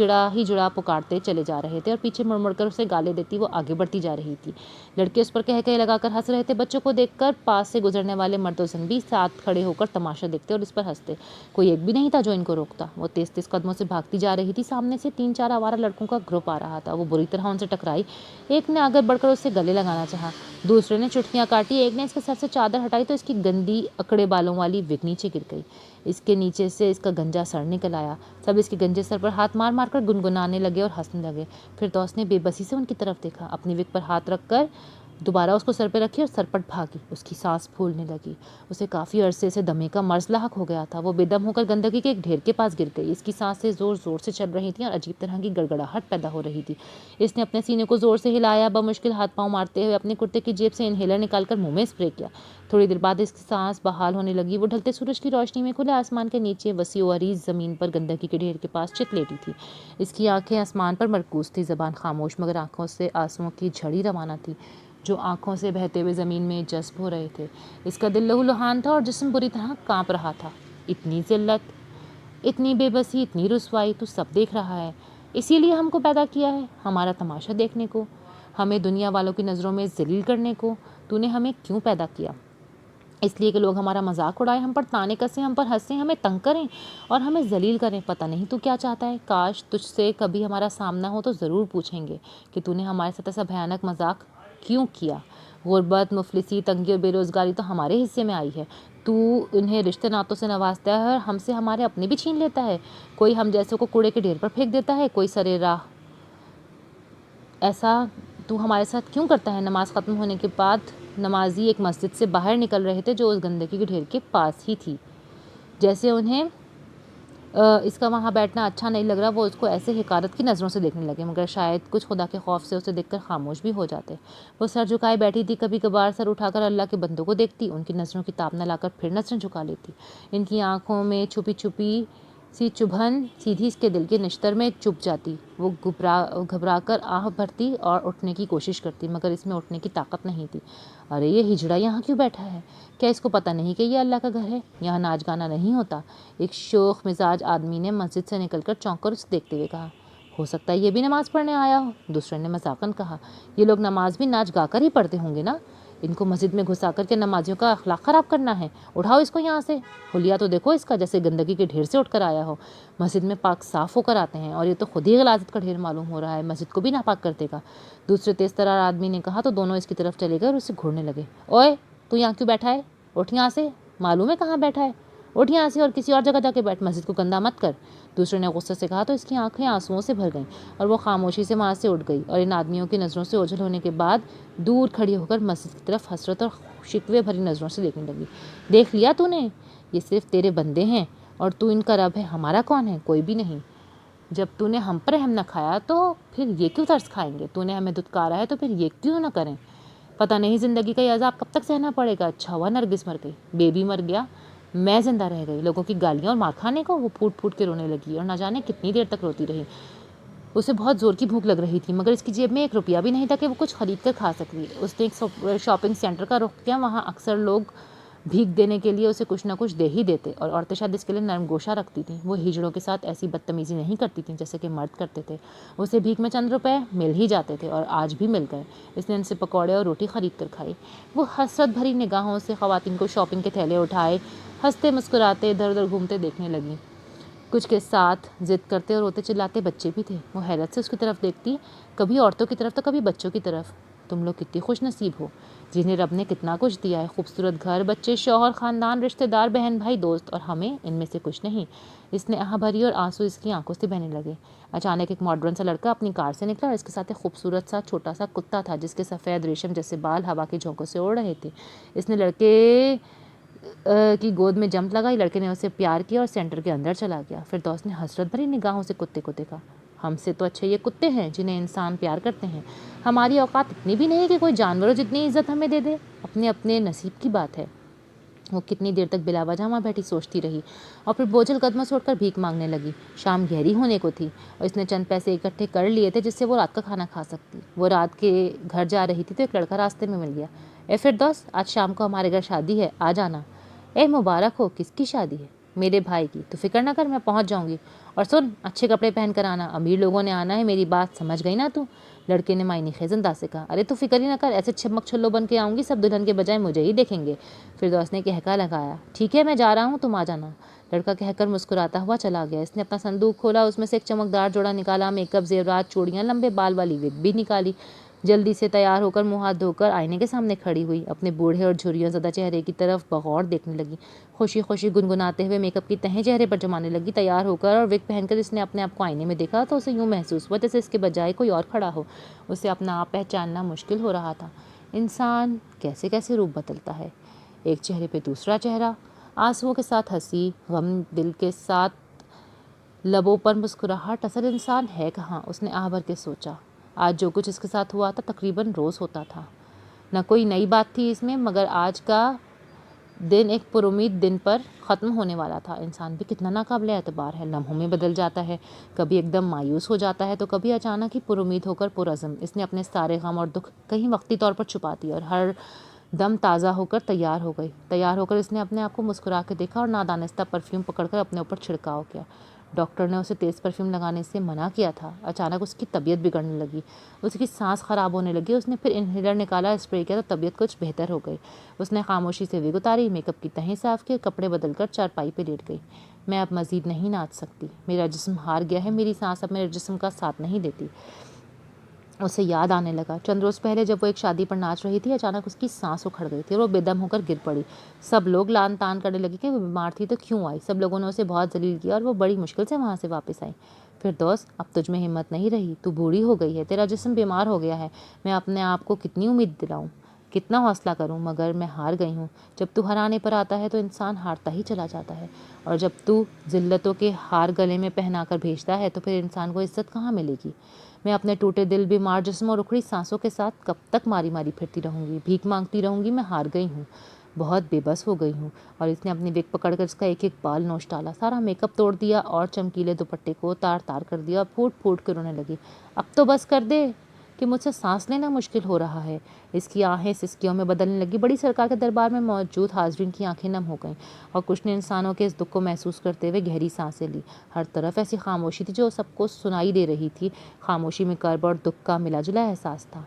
A: جڑا پکارتے چلے جا رہے تھے اور پیچھے مڑ مڑ کر اسے گالے دیتی وہ آگے بڑھتی جا رہی تھی۔ لڑکے اس پر کہکہے لگا کر ہنس رہے تھے، بچوں کو دیکھ کر پاس سے گزرنے والے مرد و زن بھی ساتھ کھڑے ہو کر تماشا دیکھتے اور اس پر ہنستے۔ کوئی ایک بھی نہیں تھا جو ان کو روکتا۔ وہ تیز تیز قدموں سے بھاگتی جا رہی تھی، سامنے سے 3-4 آوارہ لڑکوں کا گروپ آ رہا تھا۔ وہ بری طرح ان سے ٹکرائی، ایک ایک نے آگے بڑھ کر اسے گلے لگانا چاہا، دوسرے نے چٹکیاں کاٹی، ایک نے اس کے سر سے چادر ہٹائی تو اس کی گندی اکڑے بالوں والی وگ نیچے گر گئی، اس کے نیچے سے اس کا گنجا سر نکل آیا۔ سب اس کے گنجے سر پر ہاتھ مار مار کر گنگنانے لگے اور ہنسنے لگے۔ فردوس نے بے بسی سے ان کی طرف دیکھا، اپنی وگ پر ہاتھ رکھ کر دوبارہ اس کو سر پہ رکھی اور سرپٹ بھاگی۔ اس کی سانس پھولنے لگی، اسے کافی عرصے سے دمے کا مرض لاحق ہو گیا تھا۔ وہ بے دم ہو کر گندگی کے ایک ڈھیر کے پاس گر گئی۔ اس کی سانسیں زور زور سے چل رہی تھیں اور عجیب طرح کی گڑگڑاہٹ پیدا ہو رہی تھی۔ اس نے اپنے سینے کو زور سے ہلایا، بمشکل ہاتھ پاؤں مارتے ہوئے اپنے کرتے کی جیب سے انہیلر نکال کر منہ میں اسپرے کیا۔ تھوڑی دیر بعد اس کی سانس بحال ہونے لگی۔ وہ ڈھلتے سورج کی روشنی میں کھلے آسمان کے نیچے وسیع و عریض زمین پر گندگی کے ڈھیر کے پاس چت لیٹی تھی۔ اس کی آنکھیں آسمان پر مرکوز تھی، زبان خاموش، مگر آنکھوں سے آنسوؤں کی جھڑی روانہ تھی جو آنکھوں سے بہتے ہوئے زمین میں جذب ہو رہے تھے۔ اس کا دل لہو لہان تھا اور جسم بری طرح کانپ رہا تھا۔ اتنی ذلت، اتنی بے بسی، اتنی رسوائی تو سب دیکھ رہا ہے، اسی لیے ہم کو پیدا کیا ہے، ہمارا تماشا دیکھنے کو، ہمیں دنیا والوں کی نظروں میں ذلیل کرنے کو۔ تو نے ہمیں کیوں پیدا کیا؟ اس لیے کہ لوگ ہمارا مذاق اڑائیں، ہم پر طعنے کسیں، ہم پر ہنسیں، ہمیں تنگ کریں اور ہمیں ذلیل کریں۔ پتہ نہیں تو کیا چاہتا ہے؟ کاش تجھ سے کبھی ہمارا سامنا ہو تو ضرور پوچھیں گے کہ تو نے ہمارے ساتھ ایسا بھیانک مذاق کیوں کیا۔ غربت، مفلسی، تنگی اور بے روزگاری تو ہمارے حصے میں آئی ہے، تو انہیں رشتے ناتوں سے نوازتا ہے اور ہم سے ہمارے اپنے بھی چھین لیتا ہے۔ کوئی ہم جیسے کو کوڑے کے ڈھیر پر پھینک دیتا ہے، کوئی سرے راہ۔ ایسا تو ہمارے ساتھ کیوں کرتا ہے؟ نماز ختم ہونے کے بعد نمازی ایک مسجد سے باہر نکل رہے تھے جو اس گندگی کے ڈھیر کے پاس ہی تھی۔ جیسے انہیں اس کا وہاں بیٹھنا اچھا نہیں لگ رہا، وہ اس کو ایسے حقارت کی نظروں سے دیکھنے لگے، مگر شاید کچھ خدا کے خوف سے اسے دیکھ کر خاموش بھی ہو جاتے۔ وہ سر جھکائے بیٹھی تھی، کبھی کبھار سر اٹھا کر اللہ کے بندوں کو دیکھتی، ان کی نظروں کی تاب نہ لا کر پھر نظریں جھکا لیتی۔ ان کی آنکھوں میں چھپی چھپی سی چبھن سیدھی اس کے دل کے نشتر میں چبھ جاتی۔ وہ گھبرا کر آہ بھرتی اور اٹھنے کی کوشش کرتی، مگر اس میں اٹھنے کی طاقت نہیں تھی۔ ارے یہ ہجڑا یہاں کیوں بیٹھا ہے؟ کیا اس کو پتہ نہیں کہ یہ اللہ کا گھر ہے؟ یہاں ناچ گانا نہیں ہوتا۔ ایک شوخ مزاج آدمی نے مسجد سے نکل کر چونک کر اسے دیکھتے ہوئے کہا۔ ہو سکتا ہے یہ بھی نماز پڑھنے آیا ہو، دوسرے نے مذاقاً کہا۔ یہ لوگ نماز بھی ناچ گا کر ہی پڑھتے ہوں گے نا؟ ان کو مسجد میں گھسا کر کے نمازیوں کا اخلاق خراب کرنا ہے؟ اٹھاؤ اس کو یہاں سے۔ حلیہ تو دیکھو اس کا، جیسے گندگی کے ڈھیر سے اٹھ کر آیا ہو۔ مسجد میں پاک صاف ہو کر آتے ہیں اور یہ تو خود ہی غلاظت کا ڈھیر معلوم ہو رہا ہے، مسجد کو بھی ناپاک کر دے گا۔ دوسرے تیز ترار آدمی نے کہا تو دونوں اس کی طرف چلے گئے اور اسے گھورنے لگے۔ اوئے تو یہاں کیوں بیٹھا ہے؟ اٹھ یہاں سے، معلوم ہے کہاں بیٹھا ہے، اٹھ یہاں سے اور کسی اور جگہ جا کے بیٹھ، مسجد کو گندا مت کر۔ دوسرے نے غصے سے کہا تو اس کی آنکھیں آنسوؤں سے بھر گئیں اور وہ خاموشی سے وہاں سے اٹھ گئی اور ان آدمیوں کی نظروں سے اوجھل ہونے کے بعد دور کھڑی ہو کر مسجد کی طرف حسرت اور شکوے بھری نظروں سے دیکھنے لگی۔ دیکھ لیا تو نے؟ یہ صرف تیرے بندے ہیں اور تو ان کا رب ہے، ہمارا کون ہے؟ کوئی بھی نہیں۔ جب تو نے ہم پر رحم نہ کھایا تو پھر یہ کیوں ترس کھائیں گے؟ تو نے ہمیں دھتکارا ہے تو پھر یہ کیوں نہ کریں؟ پتہ نہیں زندگی کا یہ عذاب کب تک سہنا پڑے گا۔ اچھا ہوا نرگس مر گئی، بیبی مر گیا، میں زندہ رہ گئی، لوگوں کی گالیاں اور مار کھانے کو۔ وہ پھوٹ پھوٹ کے رونے لگی اور نہ جانے کتنی دیر تک روتی رہی۔ اسے بہت زور کی بھوک لگ رہی تھی، مگر اس کی جیب میں ایک روپیہ بھی نہیں تھا کہ وہ کچھ خرید کر کھا سکتی۔ اس نے ایک شاپنگ سینٹر کا رخ کیا، وہاں اکثر لوگ بھیک دینے کے لیے اسے کچھ نہ کچھ دے ہی دیتے اور عورتیں شاید اس کے لیے نرم گوشہ رکھتی تھیں۔ وہ ہجڑوں کے ساتھ ایسی بدتمیزی نہیں کرتی تھیں جیسے کہ مرد کرتے تھے۔ اسے بھیک میں چند روپے مل ہی جاتے تھے اور آج بھی مل گئے۔ اس نے ان سے پکوڑے اور روٹی خرید کر کھائی۔ وہ حسرت بھری نگاہوں سے خواتین کو شاپنگ کے تھیلے اٹھائے ہنستے مسکراتے ادھر ادھر گھومتے دیکھنے لگی۔ کچھ کے ساتھ ضد کرتے اور روتے چلاتے بچے بھی تھے۔ وہ حیرت سے اس کی طرف دیکھتی، کبھی عورتوں کی طرف تو کبھی بچوں کی طرف۔ تم لوگ کتنی خوش نصیب ہو، جنہیں رب نے کتنا کچھ دیا ہے، خوبصورت گھر، بچے، شوہر، خاندان، رشتہ دار، بہن بھائی، دوست، اور ہمیں ان میں سے کچھ نہیں۔ اس نے آہ بھری اور آنسو اس کی آنکھوں سے بہنے لگے۔ اچانک ایک ماڈرن سا لڑکا اپنی کار سے نکلا اور اس کے ساتھ ایک خوبصورت سا چھوٹا سا کتا تھا جس کے سفید ریشم جیسے بال ہوا کے جھونکوں سے اڑ رہے تھے۔ اس نے لڑکے کی گود میں جمپ لگائی، لڑکے نے اسے پیار کیا اور سینٹر کے اندر چلا گیا۔ فردوس نے حسرت بھری نگاہوں سے کتے کو دیکھا۔ ہم سے تو اچھے یہ کتے ہیں جنہیں انسان پیار کرتے ہیں، ہماری اوقات اتنی بھی نہیں کہ کوئی جانوروں جتنی عزت ہمیں دے دے، اپنے اپنے نصیب کی بات ہے۔ وہ کتنی دیر تک بلا وجہ وہاں بیٹھی سوچتی رہی اور پھر بوجھل قدموں سے اٹھ کر بھیک مانگنے لگی۔ شام گہری ہونے کو تھی اور اس نے چند پیسے اکٹھے کر لیے تھے جس سے وہ رات کا کھانا کھا سکتی۔ وہ رات کے گھر جا رہی تھی تو ایک لڑکا راستے میں مل گیا۔ اے فردوس، آج شام کو ہمارے گھر شادی ہے، آ جانا۔ اے مبارک ہو، کس کی شادی ہے؟ میرے بھائی کی۔ تو فکر نہ کر، میں پہنچ جاؤں گی، اور سن، اچھے کپڑے پہن کر آنا، امیر لوگوں نے آنا ہے، میری بات سمجھ گئی نا تو؟ لڑکے نے معنی خیز انداز سے کہا۔ ارے تو فکر ہی نہ کر، ایسے چھمک چھلو بن کے آؤں گی، سب دلہن کے بجائے مجھے ہی دیکھیں گے۔ فردوس نے کہکا لگایا۔ ٹھیک ہے، میں جا رہا ہوں، تم آ جانا۔ لڑکا کہہ کر مسکراتا ہوا چلا گیا۔ اس نے اپنا صندوق کھولا، اس میں سے ایک چمکدار جوڑا نکالا، میک اپ، زیورات، چوڑیاں، لمبے بال والی وگ بھی نکالی جلدی سے تیار ہو کر منہ ہاتھ دھو کر آئینے کے سامنے کھڑی ہوئی، اپنے بوڑھے اور جھریوں زدہ چہرے کی طرف بغور دیکھنے لگی، خوشی خوشی گنگناتے ہوئے میک اپ کی تہیں چہرے پر جمانے لگی۔ تیار ہو کر اور وگ پہن کر اس نے اپنے آپ کو آئینے میں دیکھا تو اسے یوں محسوس ہوا جیسے اس کے بجائے کوئی اور کھڑا ہو۔ اسے اپنا آپ پہچاننا مشکل ہو رہا تھا۔ انسان کیسے کیسے روپ بدلتا ہے، ایک چہرے پہ دوسرا چہرہ، آنسوؤں کے ساتھ ہنسی، غم دل کے ساتھ لبوں پر مسکراہٹ، اصل انسان ہے کہاں؟ اس نے آہ بھر کے سوچا۔ آج جو کچھ اس کے ساتھ ہوا تھا تقریباً روز ہوتا تھا، نہ کوئی نئی بات تھی اس میں، مگر آج کا دن ایک پرامید دن پر ختم ہونے والا تھا۔ انسان بھی کتنا ناقابل اعتبار ہے، لمحوں میں بدل جاتا ہے، کبھی ایک دم مایوس ہو جاتا ہے تو کبھی اچانک ہی پرامید ہو کر پرعزم۔ اس نے اپنے سارے غم اور دکھ کہیں وقتی طور پر چھپا دیے اور ہر دم تازہ ہو کر تیار ہو گئی۔ تیار ہو کر اس نے اپنے آپ کو مسکرا کے دیکھا اور نادانستہ پرفیوم پکڑ کر اپنے اوپر چھڑکاؤ کیا۔ ڈاکٹر نے اسے تیز پرفیوم لگانے سے منع کیا تھا۔ اچانک اس کی طبیعت بگڑنے لگی، اس کی سانس خراب ہونے لگی۔ اس نے پھر انہیلر نکالا، اسپرے کیا تو طبیعت کچھ بہتر ہو گئی۔ اس نے خاموشی سے وگ اتاری، میک اپ کی تہیں صاف کی اور کپڑے بدل کر چارپائی پہ لیٹ گئی۔ میں اب مزید نہیں ناچ سکتی، میرا جسم ہار گیا ہے، میری سانس اب میرے جسم کا ساتھ نہیں دیتی۔ اسے یاد آنے لگا چند روز پہلے جب وہ ایک شادی پر ناچ رہی تھی، اچانک اس کی سانس اکھڑ گئی تھی اور وہ بے دم ہو کر گر پڑی۔ سب لوگ لان تان کرنے لگے کہ وہ بیمار تھی تو کیوں آئی۔ سب لوگوں نے اسے بہت ذلیل کیا اور وہ بڑی مشکل سے وہاں سے واپس آئی۔ فردوس، اب تجھ میں ہمت نہیں رہی، تو بوڑھی ہو گئی ہے، تیرا جسم بیمار ہو گیا ہے۔ میں اپنے آپ کو کتنی امید دلاؤں، کتنا حوصلہ کروں، مگر میں ہار گئی ہوں۔ جب تو ہرانے پر آتا ہے تو انسان ہارتا ہی چلا جاتا ہے، اور جب تو ذلتوں کے ہار گلے میں پہنا کر بھیجتا ہے تو پھر انسان کو عزت کہاں ملے گی۔ میں اپنے ٹوٹے دل، بیمار جسم اور اکھڑی سانسوں کے ساتھ کب تک ماری ماری پھرتی رہوں گی، بھیک مانگتی رہوں گی۔ میں ہار گئی ہوں، بہت بے بس ہو گئی ہوں۔ اور اس نے اپنی وگ پکڑ کر اس کا ایک ایک بال نوچ ڈالا، سارا میک اپ توڑ دیا اور چمکیلے دوپٹے کو تار تار کر دیا اور پھوٹ پھوٹ کر رونے لگی۔ اب تو بس کر دے کہ مجھ سے سانس لینا مشکل ہو رہا ہے۔ اس کی آہیں سسکیوں میں بدلنے لگی۔ بڑی سرکار کے دربار میں موجود حاضرین کی آنکھیں نم ہو گئیں اور کچھ نے انسانوں کے اس دکھ کو محسوس کرتے ہوئے گہری سانسیں لی۔ ہر طرف ایسی خاموشی تھی جو سب کو سنائی دے رہی تھی، خاموشی میں کرب اور دکھ کا ملا جلا احساس تھا۔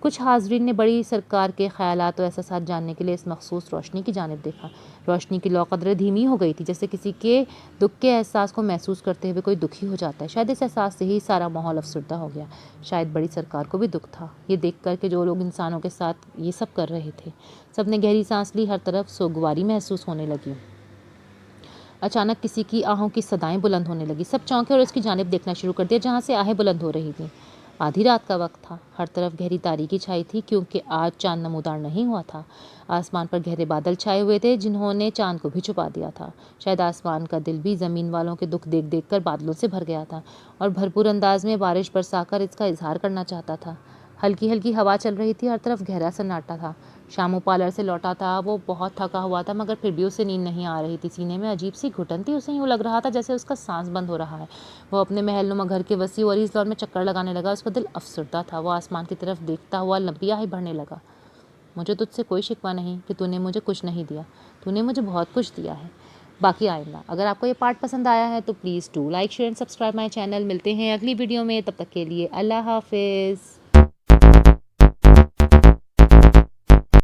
A: کچھ حاضرین نے بڑی سرکار کے خیالات و احساسات جاننے کے لیے اس مخصوص روشنی کی جانب دیکھا۔ روشنی کی لو قدرے دھیمی ہو گئی تھی، جیسے کسی کے دکھ کے احساس کو محسوس کرتے ہوئے کوئی دکھی ہو جاتا ہے۔ شاید اس احساس سے ہی سارا ماحول افسردہ ہو گیا۔ شاید بڑی سرکار کو بھی دکھ تھا یہ دیکھ کر کہ جو لوگ انسانوں کے ساتھ یہ سب کر رہے تھے۔ سب نے گہری سانس لی، ہر طرف سوگواری محسوس ہونے لگی۔ اچانک کسی کی آہوں کی صدائیں بلند ہونے لگی۔ سب چونکے اور اس کی جانب دیکھنا شروع کر دیا جہاں سے آہیں بلند ہو رہی تھیں۔ آدھی رات کا وقت تھا، ہر طرف گہری تاریکی چھائی تھی کیونکہ آج چاند نمودار نہیں ہوا تھا۔ آسمان پر گہرے بادل چھائے ہوئے تھے جنہوں نے چاند کو بھی چھپا دیا تھا۔ شاید آسمان کا دل بھی زمین والوں کے دکھ دیکھ دیکھ کر بادلوں سے بھر گیا تھا اور بھرپور انداز میں بارش برسا کر اس کا اظہار کرنا چاہتا تھا۔ ہلکی ہلکی ہوا چل رہی تھی، ہر طرف گہرا سناٹا تھا۔ شامو پارلر سے لوٹا تھا، وہ بہت تھکا ہوا تھا مگر پھر بھی اسے نیند نہیں آ رہی تھی۔ سینے میں عجیب سی گھٹن تھی، اسے یوں لگ رہا تھا جیسے اس کا سانس بند ہو رہا ہے۔ وہ اپنے محل نما گھر کے وسیع و عریض لان میں چکر لگانے لگا، اس کا دل افسردہ تھا۔ وہ آسمان کی طرف دیکھتا ہوا لمبی آہیں بھرنے لگا۔ مجھے تجھ سے کوئی شکوہ نہیں کہ تو نے مجھے کچھ نہیں دیا، تو نے مجھے بہت کچھ دیا ہے۔ باقی آئندہ۔ اگر آپ کو یہ پارٹ پسند آیا ہے تو please do like share and subscribe my channel. ملتے ہیں اگلی ویڈیو میں، تب تک کے لیے اللہ حافظ۔